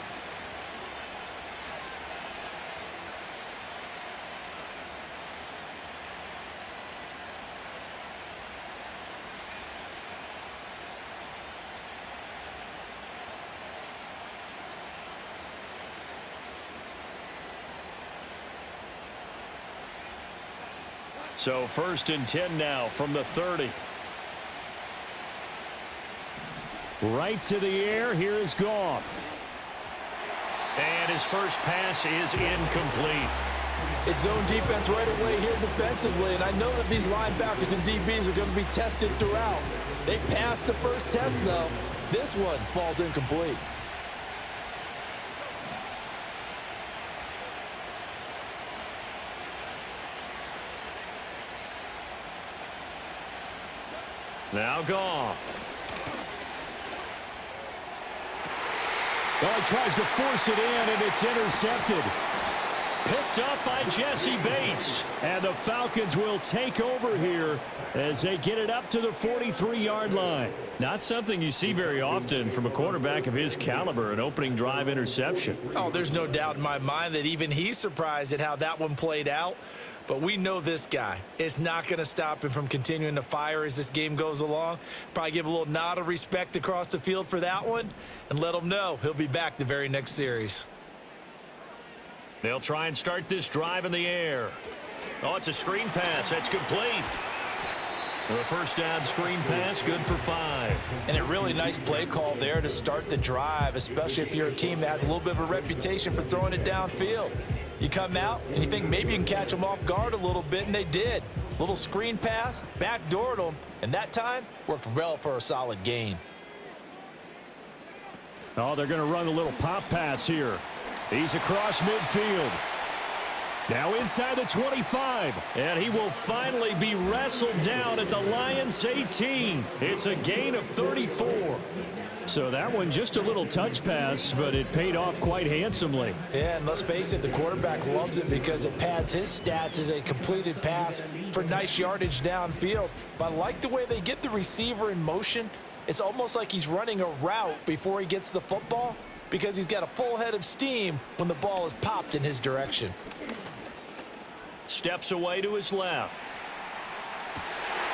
So 1st and 10 now from the 30. Right to the air. Here is Goff. And his first pass is incomplete. It's zone defense right away here defensively, and I know that these linebackers and DBs are going to be tested throughout. They passed the first test, though. This one falls incomplete. Now Goff. Well, he tries to force it in, and it's intercepted. Picked up by Jesse Bates. And the Falcons will take over here as they get it up to the 43-yard line. Not something you see very often from a quarterback of his caliber, an opening drive interception. Oh, there's no doubt in my mind that even he's surprised at how that one played out. But we know this guy is not going to stop him from continuing to fire as this game goes along. Probably give a little nod of respect across the field for that one and let him know he'll be back the very next series. They'll try and start this drive in the air. Oh, it's a screen pass. That's complete. The first down screen pass, good for 5. And a really nice play call there to start the drive, especially if you're a team that has a little bit of a reputation for throwing it downfield. You come out and you think maybe you can catch them off guard a little bit, and they did. Little screen pass, backdoored them, and that time worked well for a solid gain. Oh, they're going to run a little pop pass here. He's across midfield. Now inside the 25, and he will finally be wrestled down at the Lions 18. It's a gain of 34. So that one just a little touch pass, but it paid off quite handsomely. Yeah, and let's face it, the quarterback loves it because it pads his stats as a completed pass for nice yardage downfield. But I like the way they get the receiver in motion. It's almost like he's running a route before he gets the football because he's got a full head of steam when the ball is popped in his direction. Steps away to his left.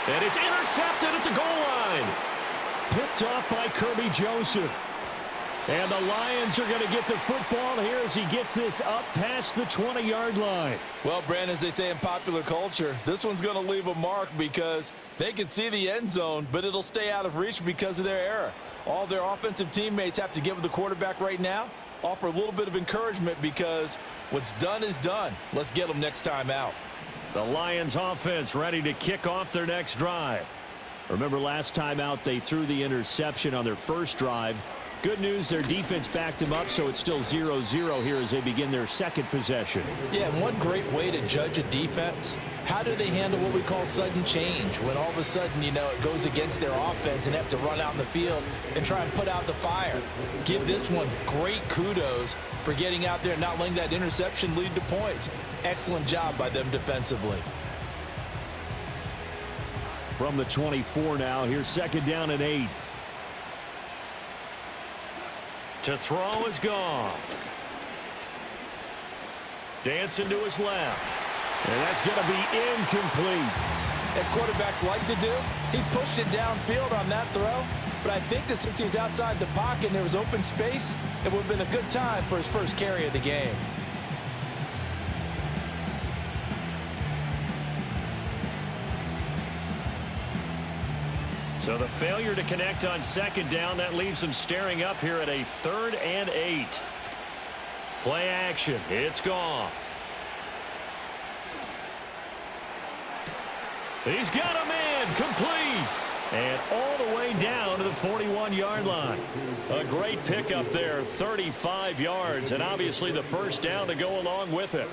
And it's intercepted at the goal line. Picked off by Kirby Joseph. And the Lions are going to get the football here as he gets this up past the 20-yard line. Well, Brandon, as they say in popular culture, this one's going to leave a mark because they can see the end zone, but it'll stay out of reach because of their error. All their offensive teammates have to give the quarterback right now, offer a little bit of encouragement because what's done is done. Let's get them next time out. The Lions offense ready to kick off their next drive. Remember last time out they threw the interception on their first drive. Good news, their defense backed them up, so it's still 0-0 here as they begin their second possession. Yeah, and one great way to judge a defense, how do they handle what we call sudden change? When all of a sudden, you know, it goes against their offense and have to run out in the field and try and put out the fire. Give this one great kudos for getting out there and not letting that interception lead to points. Excellent job by them defensively. From the 24 now, here's second down and 8. To throw is Goff. Dancing to his left. And that's going to be incomplete. As quarterbacks like to do, he pushed it downfield on that throw. But I think that since he was outside the pocket and there was open space, it would have been a good time for his first carry of the game. So the failure to connect on second down, that leaves them staring up here at a 3rd and 8. Play action. It's Goff. He's got a man complete. And all the way down to the 41-yard line. A great pickup there, 35 yards, and obviously the first down to go along with it.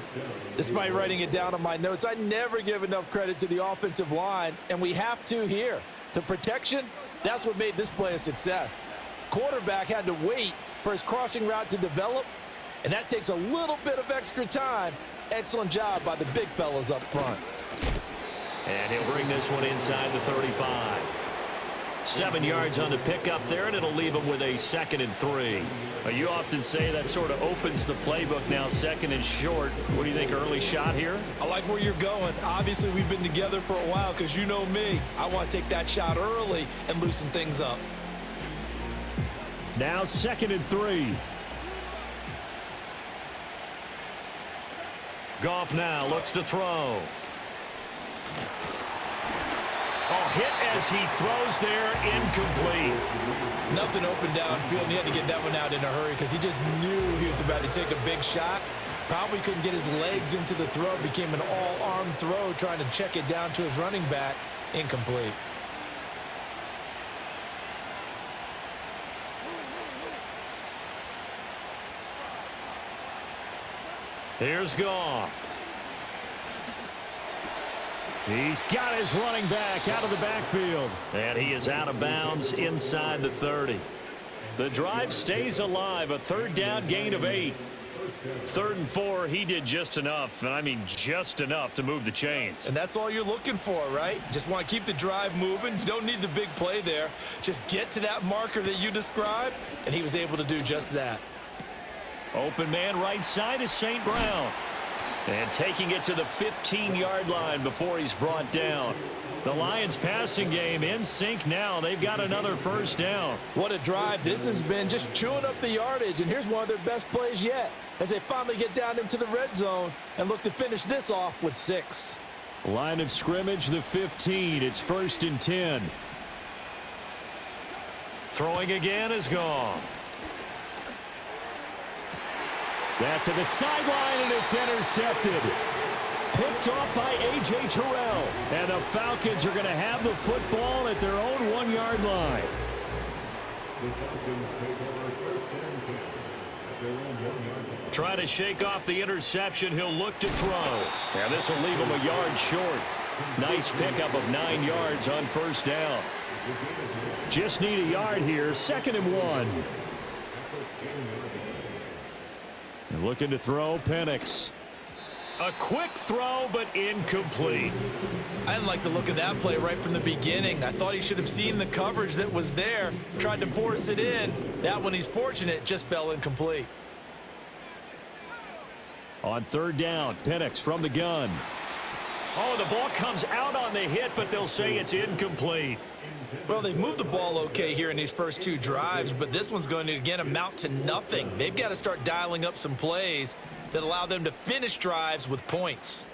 Despite writing it down on my notes, I never give enough credit to the offensive line, and we have to here. The protection, that's what made this play a success. Quarterback had to wait for his crossing route to develop, and that takes a little bit of extra time. Excellent job by the big fellas up front. And he'll bring this one inside the 35. 7 yards on the pickup there, and it'll leave him with a 2nd and 3. You often say that sort of opens the playbook now, 2nd and short. What do you think, early shot here? I like where you're going. Obviously, we've been together for a while because you know me. I want to take that shot early and loosen things up. Now 2nd and 3. Goff now looks to throw. Oh, hit as he throws there, incomplete. Nothing open downfield, and he had to get that one out in a hurry because he just knew he was about to take a big shot. Probably couldn't get his legs into the throw. Became an all-arm throw trying to check it down to his running back. Incomplete. Here's Goff. He's got his running back out of the backfield. And he is out of bounds inside the 30. The drive stays alive. A 3rd down gain of 8. 3rd and 4, he did just enough, and I mean just enough to move the chains. And that's all you're looking for, right? Just want to keep the drive moving. You don't need the big play there. Just get to that marker that you described, and he was able to do just that. Open man right side is St. Brown. And taking it to the 15-yard line before he's brought down. The Lions passing game in sync now. They've got another 1st down. What a drive this has been, just chewing up the yardage. And here's one of their best plays yet as they finally get down into the red zone and look to finish this off with 6. Line of scrimmage, the 15. It's 1st and 10. Throwing again is Goff. That to the sideline, and it's intercepted. Picked off by A.J. Terrell. And the Falcons are going to have the football at their own 1-yard line. try to shake off the interception. He'll look to throw. And this will leave him a yard short. Nice pickup of 9 yards on first down. Just need a yard here. 2nd and 1. And looking to throw, Penix. A quick throw, but incomplete. I didn't like the look of that play right from the beginning. I thought he should have seen the coverage that was there, tried to force it in. That one, he's fortunate, just fell incomplete. On 3rd down, Penix from the gun. Oh, the ball comes out on the hit, but they'll say it's incomplete. Well, they've moved the ball okay here in these first 2 drives, but this one's going to, again, amount to nothing. They've got to start dialing up some plays that allow them to finish drives with points.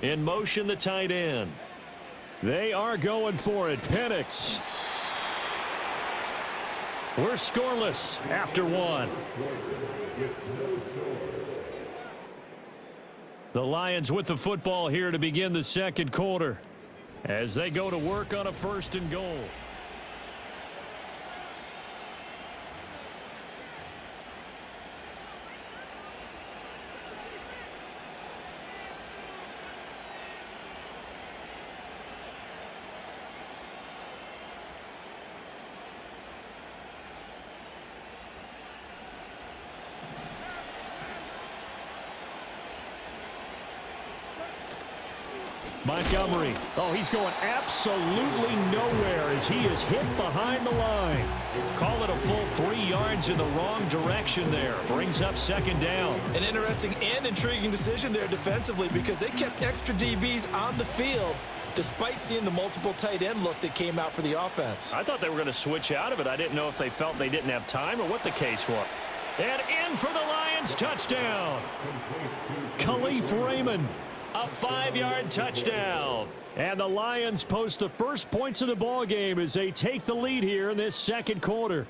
In motion, the tight end. They are going for it. Penix. We're scoreless after 1. The Lions with the football here to begin the 2nd quarter as they go to work on a 1st and goal. Montgomery. Oh, he's going absolutely nowhere as he is hit behind the line. Call it a full 3 yards in the wrong direction there. Brings up 2nd down. An interesting and intriguing decision there defensively because they kept extra DBs on the field despite seeing the multiple tight end look that came out for the offense. I thought they were going to switch out of it. I didn't know if they felt they didn't have time or what the case was. And in for the Lions, touchdown. Khalif Raymond. A 5-yard touchdown. And the Lions post the first points of the ball game as they take the lead here in this 2nd quarter.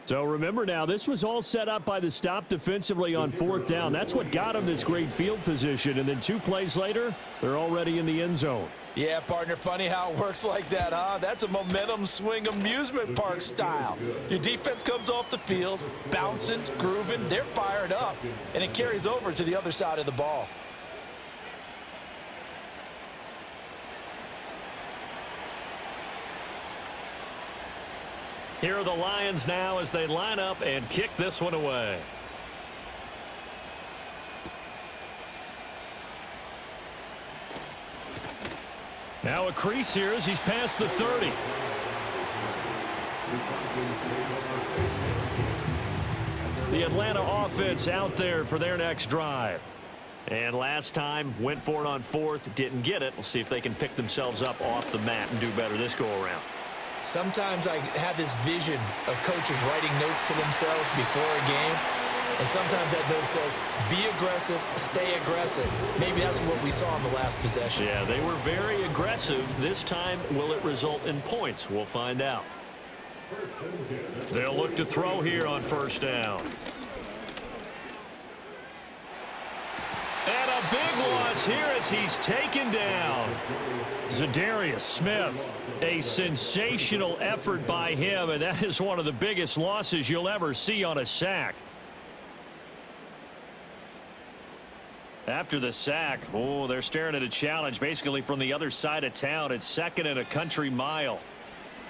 So remember now, this was all set up by the stop defensively on 4th down. That's what got them this great field position. And then 2 plays later, they're already in the end zone. Yeah, partner, funny how it works like that, huh? That's a momentum swing amusement park style. Your defense comes off the field, bouncing, grooving, they're fired up, and it carries over to the other side of the ball. Here are the Lions now as they line up and kick this one away. Now a crease here as he's past the 30. The Atlanta offense out there for their next drive. And last time, went for it on 4th, didn't get it. We'll see if they can pick themselves up off the mat and do better this go-around. Sometimes I have this vision of coaches writing notes to themselves before a game, and sometimes that note says, be aggressive, stay aggressive. Maybe that's what we saw in the last possession. Yeah, they were very aggressive. This time, will it result in points? We'll find out. They'll look to throw here on 1st down. And a big loss here as he's taken down. Zadarius Smith, a sensational effort by him, and that is one of the biggest losses you'll ever see on a sack. After the sack, oh, they're staring at a challenge basically from the other side of town. It's 2nd and a country mile.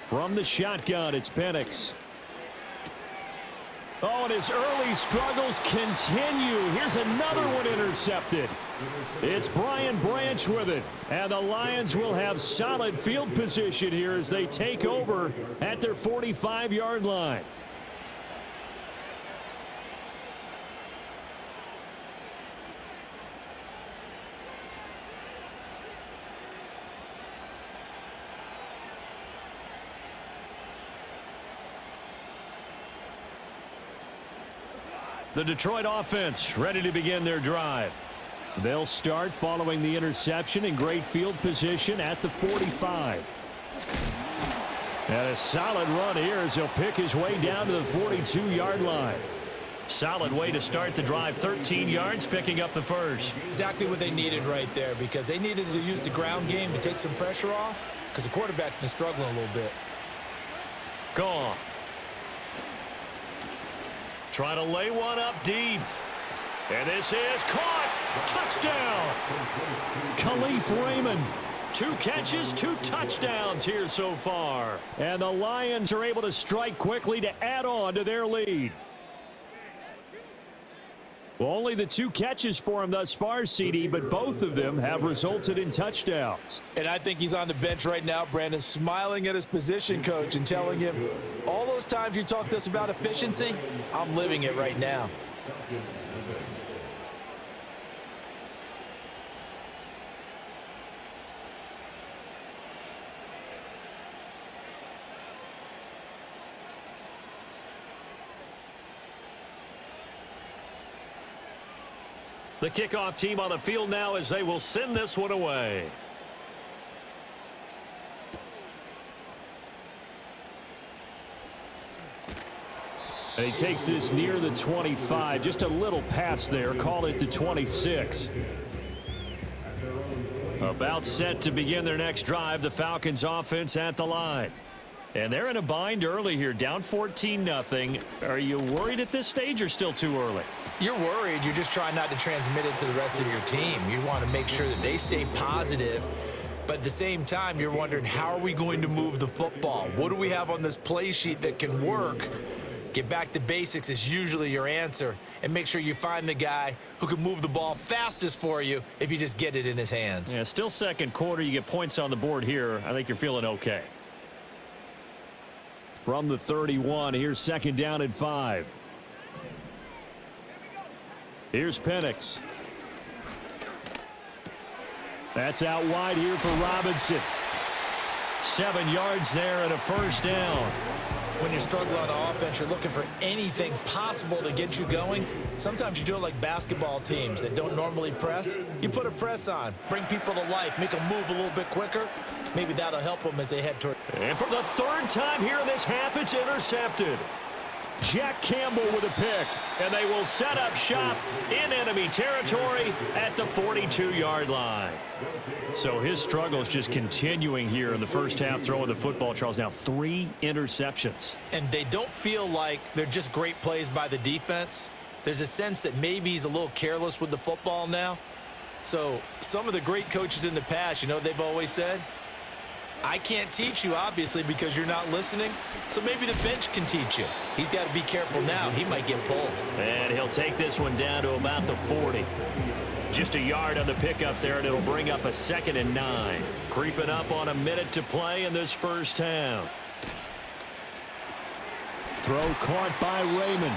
From the shotgun, it's Penix. Oh, and his early struggles continue. Here's another one intercepted. It's Brian Branch with it. And the Lions will have solid field position here as they take over at their 45-yard line. The Detroit offense ready to begin their drive. They'll start following the interception in great field position at the 45. And a solid run here as he'll pick his way down to the 42-yard line. Solid way to start the drive. 13 yards, picking up the first. Exactly what they needed right there, because they needed to use the ground game to take some pressure off, because the quarterback's been struggling a little bit. Gone. Trying to lay one up deep. And this is caught. Touchdown. Khalif Raymond. 2 catches, 2 touchdowns here so far. And the Lions are able to strike quickly to add on to their lead. Well, only the 2 catches for him thus far, CD, but both of them have resulted in touchdowns. And I think he's on the bench right now, Brandon, smiling at his position coach and telling him, all those times you talked to us about efficiency, I'm living it right now. The kickoff team on the field now as they will send this one away. And he takes this near the 25. Just a little pass there. Call it the 26. About set to begin their next drive. The Falcons offense at the line. And they're in a bind early here. Down 14-0. Are you worried at this stage or still too early? You're worried. You're just trying not to transmit it to the rest of your team. You want to make sure that they stay positive. But at the same time, you're wondering, how are we going to move the football? What do we have on this play sheet that can work? Get back to basics is usually your answer. And make sure you find the guy who can move the ball fastest for you if you just get it in his hands. Yeah, still second quarter. You get points on the board here. I think you're feeling okay. From the 31, here's second down and 5. Here's Penix. That's out wide here for Robinson. 7 yards there and a first down. When you're struggling on offense, you're looking for anything possible to get you going. Sometimes you do it like basketball teams that don't normally press. You put a press on, bring people to life, make them move a little bit quicker. Maybe that'll help them as they head toward. And for the 3rd time here in this half, it's intercepted. Jack Campbell with a pick, and they will set up shop in enemy territory at the 42-yard line. So his struggle is just continuing here in the first half, throwing the football. Charles, now 3 interceptions. And they don't feel like they're just great plays by the defense. There's a sense that maybe he's a little careless with the football now. So some of the great coaches in the past, you know, they've always said, I can't teach you, obviously, because you're not listening. So maybe the bench can teach you. He's got to be careful now. He might get pulled. And he'll take this one down to about the 40. Just a yard on the pickup there, and it'll bring up a 2nd and 9. Creeping up on a minute to play in this first half. Throw caught by Raymond.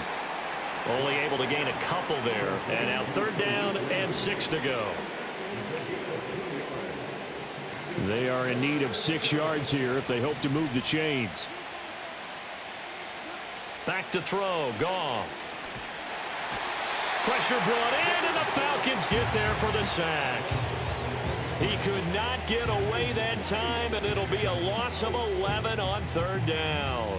Only able to gain a couple there. And now 3rd down and 6 to go. They are in need of 6 yards here if they hope to move the chains. Back to throw. Goff. Pressure brought in, and the Falcons get there for the sack. He could not get away that time, and it'll be a loss of 11 on 3rd down.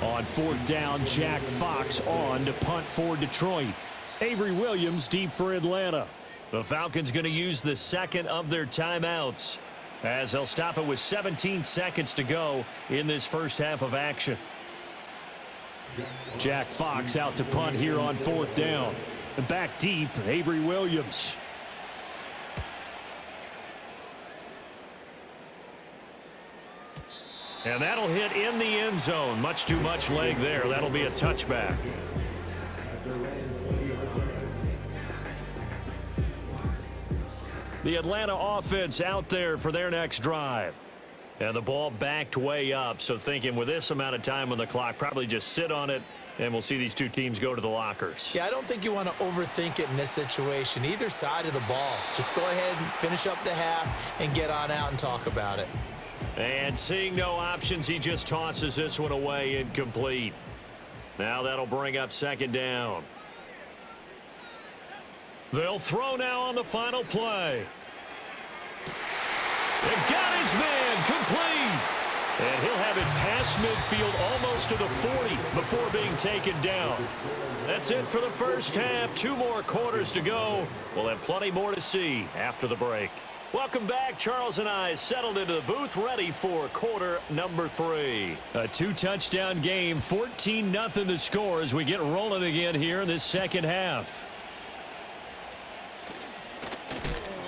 On 4th down, Jack Fox on to punt for Detroit. Avery Williams deep for Atlanta. The Falcons going to use the 2nd of their timeouts as they'll stop it with 17 seconds to go in this first half of action. Jack Fox out to punt here on 4th down. Back deep, Avery Williams. And that'll hit in the end zone. Much too much leg there. That'll be a touchback. The Atlanta offense out there for their next drive. And the ball backed way up. So thinking with this amount of time on the clock, probably just sit on it, and we'll see these 2 teams go to the lockers. Yeah, I don't think you want to overthink it in this situation. Either side of the ball. Just go ahead and finish up the half and get on out and talk about it. And seeing no options, he just tosses this one away, incomplete. Now that'll bring up 2nd down. They'll throw now on the final play. They got his man complete. And he'll have it passed across midfield, almost to the 40 before being taken down. That's it for the first half. 2 more quarters to go. We'll have plenty more to see after the break. Welcome back. Charles and I settled into the booth, ready for quarter number 3. A 2-touchdown game, 14-0 the score as we get rolling again here in this second half.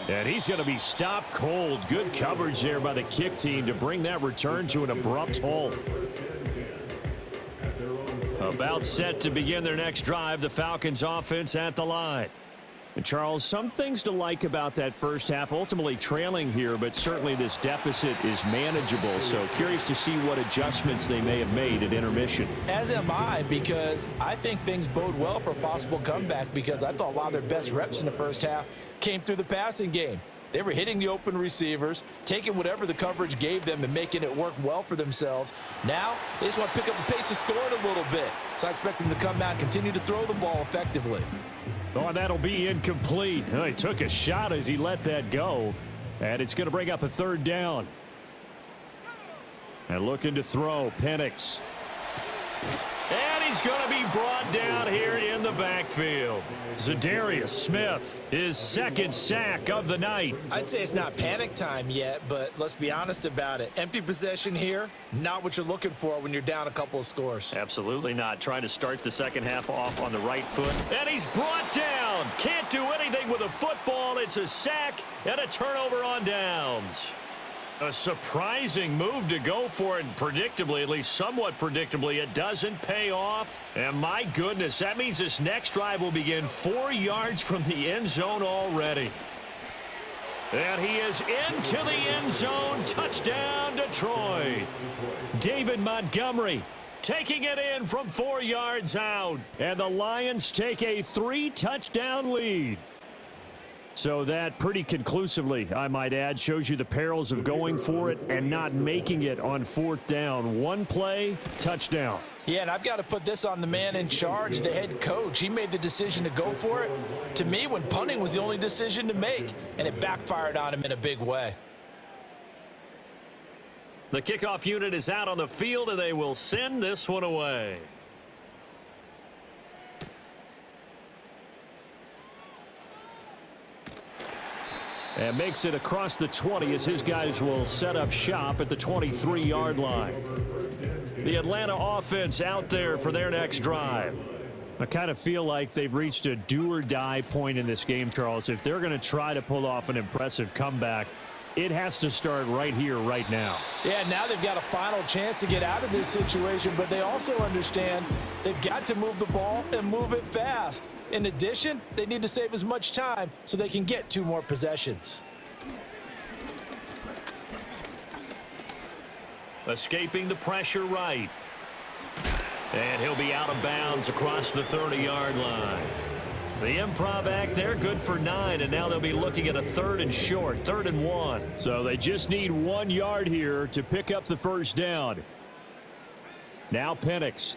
And he's going to be stopped cold. Good coverage there by the kick team to bring that return to an abrupt halt. About set to begin their next drive, the Falcons offense at the line. And Charles, some things to like about that first half, ultimately trailing here, but certainly this deficit is manageable. So curious to see what adjustments they may have made at intermission. As am I, because I think things bode well for a possible comeback, because I thought a lot of their best reps in the first half came through the passing game. They were hitting the open receivers, taking whatever the coverage gave them and making it work well for themselves. Now, they just want to pick up the pace of scoring a little bit. So I expect them to come out and continue to throw the ball effectively. Oh, that'll be incomplete. Oh, he took a shot as he let that go. And it's going to bring up a 3rd down. And looking to throw, Penix. And he's going to be brought down here in the backfield. Zadarius Smith, his 2nd sack of the night. I'd say it's not panic time yet, but let's be honest about it. Empty possession here, not what you're looking for when you're down a couple of scores. Absolutely not. Trying to start the second half off on the right foot. And he's brought down. Can't do anything with a football. It's a sack and a turnover on downs. A surprising move to go for it, and predictably, at least somewhat predictably, it doesn't pay off. And my goodness, that means this next drive will begin 4 yards from the end zone already. And he is into the end zone. Touchdown, Detroit. David Montgomery taking it in from 4 yards out. And the Lions take a 3-touchdown lead. So that pretty conclusively, I might add, shows you the perils of going for it and not making it on 4th down. 1 play, touchdown. Yeah, and I've got to put this on the man in charge, the head coach. He made the decision to go for it. To me, when punting was the only decision to make, and it backfired on him in a big way. The kickoff unit is out on the field, and they will send this one away. And makes it across the 20 as his guys will set up shop at the 23-yard line. The Atlanta offense out there for their next drive. I kind of feel like they've reached a do-or-die point in this game, Charles. If they're going to try to pull off an impressive comeback, it has to start right here, right now. Yeah, now they've got a final chance to get out of this situation, but they also understand they've got to move the ball and move it fast. In addition, they need to save as much time so they can get 2 more possessions. Escaping the pressure right. And he'll be out of bounds across the 30-yard line. The improv act there, good for 9, and now they'll be looking at a 3rd and short, 3rd and 1. So they just need 1 yard here to pick up the first down. Now Penix.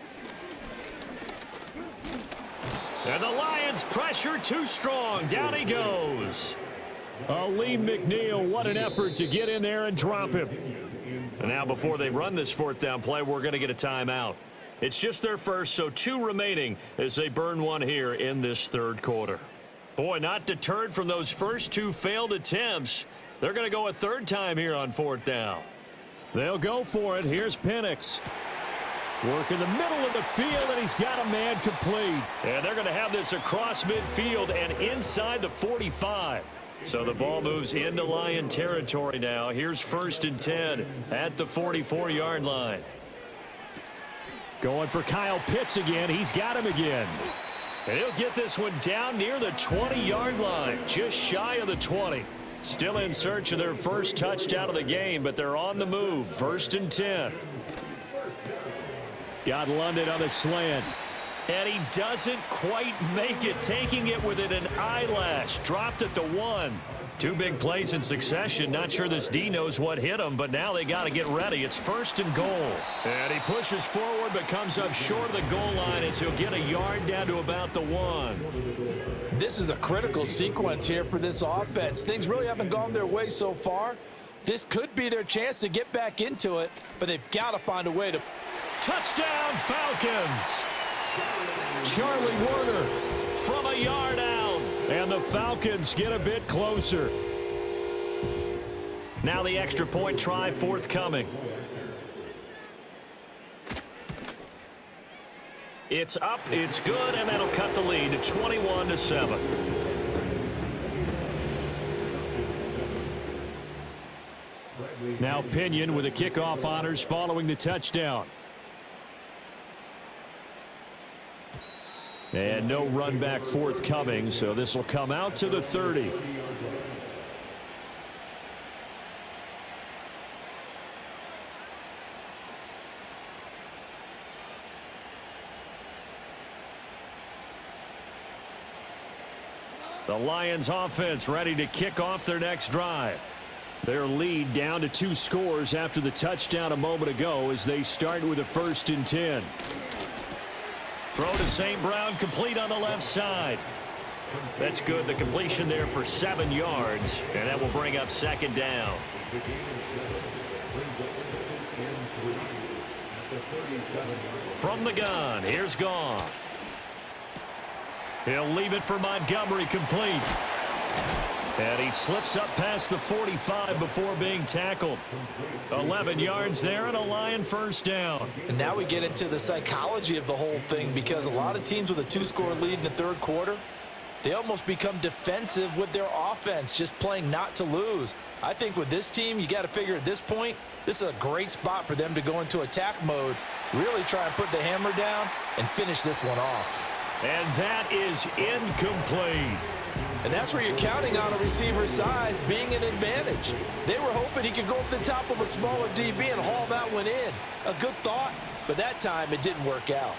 And the Lions pressure too strong. Down he goes. Aleem McNeil, what an effort to get in there and drop him. And now before they run this 4th down play, we're going to get a timeout. It's just their first, so 2 remaining as they burn 1 here in this 3rd quarter. Boy, not deterred from those first 2 failed attempts. They're going to go a 3rd time here on 4th down. They'll go for it. Here's Penix. Work in the middle of the field, and he's got a man complete. And they're going to have this across midfield and inside the 45. So the ball moves into Lion territory now. Here's 1st and 10 at the 44-yard line. Going for Kyle Pitts again. He's got him again. And he'll get this one down near the 20-yard line, just shy of the 20. Still in search of their first touchdown of the game, but they're on the move. 1st and 10. Got London on the slant. And he doesn't quite make it, taking it within an eyelash. Dropped at the 1. 2 big plays in succession. Not sure this D knows what hit him, but now they got to get ready. It's 1st and goal. And he pushes forward, but comes up short of the goal line as he'll get a yard down to about the 1. This is a critical sequence here for this offense. Things really haven't gone their way so far. This could be their chance to get back into it, but they've got to find a way to. Touchdown, Falcons! Charlie Warner from a yard out. And the Falcons get a bit closer. Now the extra point try forthcoming. It's up, it's good, and that'll cut the lead to 21-7. Now Pinion with the kickoff honors following the touchdown. And no run back forthcoming, so this will come out to the 30. The Lions offense ready to kick off their next drive. Their lead down to 2 scores after the touchdown a moment ago as they start with a 1st and 10. Throw to St. Brown, complete on the left side. That's good. The completion there for 7 yards, and that will bring up 2nd down. From the gun, here's Goff. He'll leave it for Montgomery, complete. And he slips up past the 45 before being tackled. 11 yards there and a Lion 1st down. And now we get into the psychology of the whole thing, because a lot of teams with a 2-score lead in the 3rd quarter, they almost become defensive with their offense, just playing not to lose. I think with this team, you got to figure at this point, this is a great spot for them to go into attack mode, really try and put the hammer down and finish this one off. And that is incomplete. And that's where you're counting on a receiver's size being an advantage. They were hoping he could go up the top of a smaller DB and haul that one in. A good thought, but that time it didn't work out.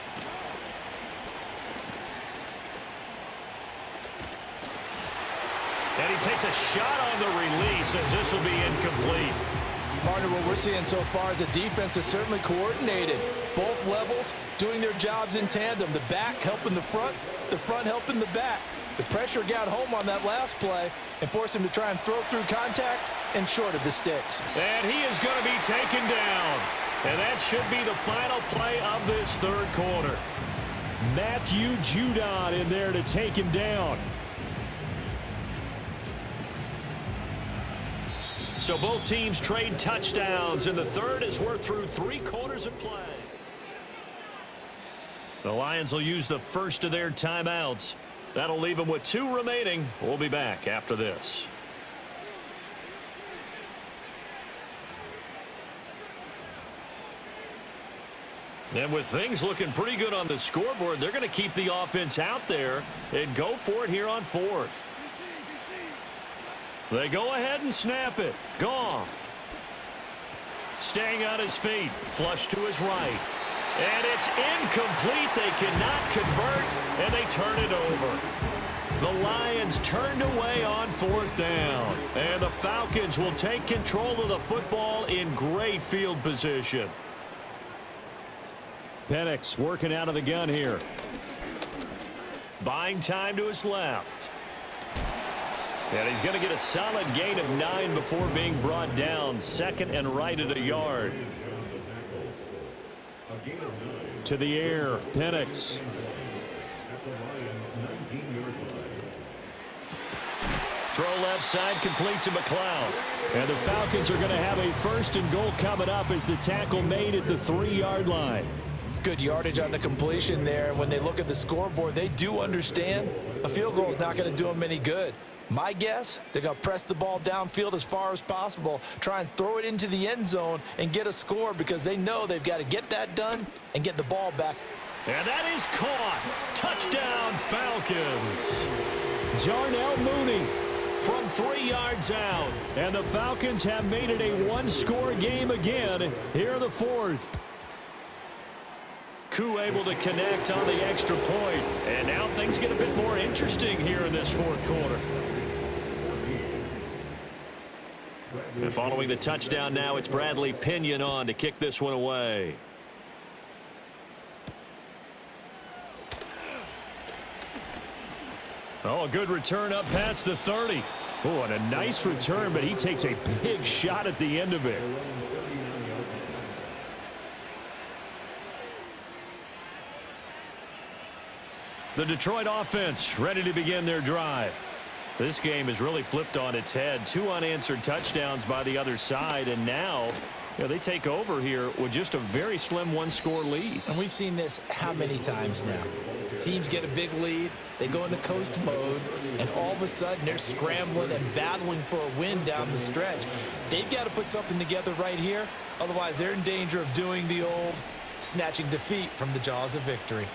And he takes a shot on the release as this will be incomplete. Partner, what we're seeing so far is the defense is certainly coordinated. Both levels doing their jobs in tandem. The back helping the front helping the back. The pressure got home on that last play and forced him to try and throw through contact and short of the sticks. And he is going to be taken down. And that should be the final play of this 3rd quarter. Matthew Judon in there to take him down. So both teams trade touchdowns, and the 3rd as we're through 3 quarters of play. The Lions will use the first of their timeouts. That'll leave them with 2 remaining. We'll be back after this. And with things looking pretty good on the scoreboard, they're going to keep the offense out there and go for it here on 4th. They go ahead and snap it. Goff. Staying on his feet. Flush to his right. And it's incomplete. They cannot convert, and they turn it over. The Lions turned away on 4th down. And the Falcons will take control of the football in great field position. Penix working out of the gun here. Buying time to his left. And he's going to get a solid gain of 9 before being brought down. 2nd and right at a yard. To the air, Penix. Throw left side, complete to McLeod. And the Falcons are going to have a 1st and goal coming up as the tackle made at the 3-yard line. Good yardage on the completion there. When they look at the scoreboard, they do understand a field goal is not going to do them any good. My guess, they're going to press the ball downfield as far as possible, try and throw it into the end zone and get a score, because they know they've got to get that done and get the ball back. And that is caught. Touchdown, Falcons. Darnell Mooney from 3 yards out. And the Falcons have made it a 1-score game again here in the 4th. Koo able to connect on the extra point. And now things get a bit more interesting here in this 4th quarter. And following the touchdown now, it's Bradley Pinion on to kick this one away. Oh, a good return up past the 30. Oh, and a nice return, but he takes a big shot at the end of it. The Detroit offense ready to begin their drive. This game is really flipped on its head. 2 unanswered touchdowns by the other side, and now they take over here with just a very slim one-score lead. And we've seen this how many times now? Teams get a big lead, they go into coast mode, and all of a sudden they're scrambling and battling for a win down the stretch. They've got to put something together right here, otherwise they're in danger of doing the old snatching defeat from the jaws of victory.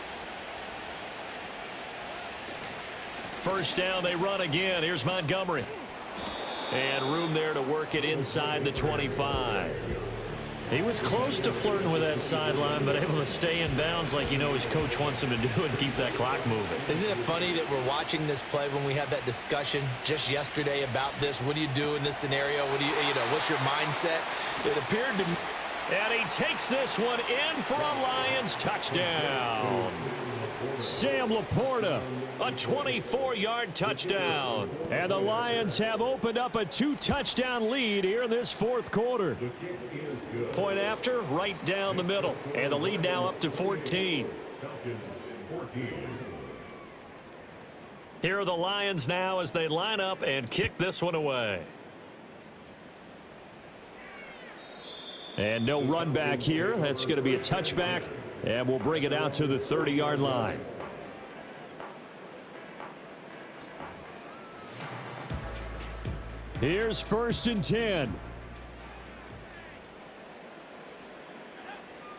First down, they run again. Here's Montgomery. And room there to work it inside the 25. He was close to flirting with that sideline, but able to stay in bounds like his coach wants him to do and keep that clock moving. Isn't it funny that we're watching this play when we had that discussion just yesterday about this? What do you do in this scenario? What do what's your mindset? It appeared to me. And he takes this one in for a Lions touchdown. Sam Laporta, a 24-yard touchdown. And the Lions have opened up a 2-touchdown lead here in this fourth quarter. Point after, right down the middle. And the lead now up to 14. Here are the Lions now as they line up and kick this one away. And no run back here. That's going to be a touchback. And we'll bring it out to the 30-yard line. Here's 1st and 10.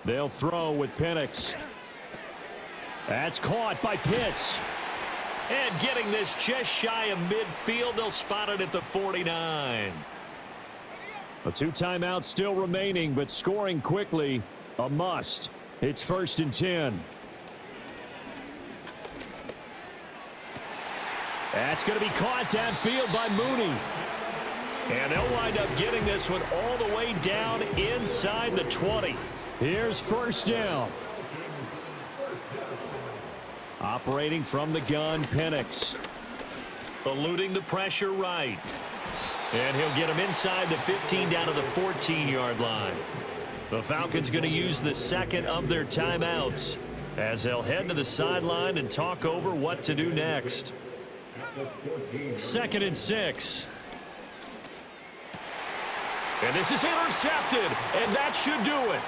They'll throw with Penix. That's caught by Pitts. And getting this just shy of midfield, they'll spot it at the 49. A 2 timeouts still remaining, but scoring quickly, a must. It's 1st and 10. That's going to be caught downfield by Mooney. And they'll wind up getting this one all the way down inside the 20. Here's 1st down. Operating from the gun, Penix. Eluding the pressure right. And he'll get him inside the 15 down to the 14-yard line. The Falcons going to use the second of their timeouts as they'll head to the sideline and talk over what to do next. 2nd and 6. And this is intercepted, and that should do it.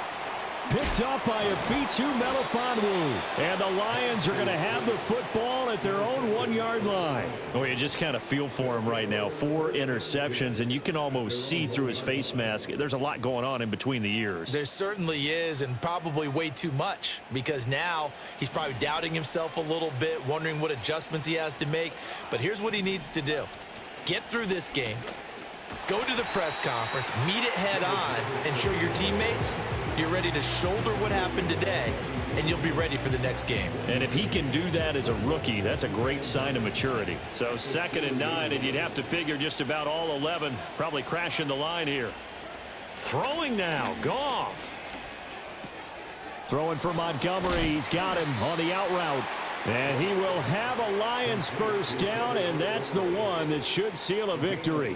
Picked up by a Fitu Melifonwu. And the Lions are going to have the football at their own 1-yard line. Oh, you just kind of feel for him right now. 4 interceptions, and you can almost see through his face mask. There's a lot going on in between the ears. There certainly is, and probably way too much, because now he's probably doubting himself a little bit, wondering what adjustments he has to make. But here's what he needs to do. Get through this game. Go to the press conference, meet it head on, and show your teammates you're ready to shoulder what happened today, and you'll be ready for the next game. And if he can do that as a rookie, that's a great sign of maturity. So 2nd and 9, and you'd have to figure just about all 11 probably crashing the line here. Throwing now, Goff. Throwing for Montgomery. He's got him on the out route. And he will have a Lions 1st down, and that's the one that should seal a victory.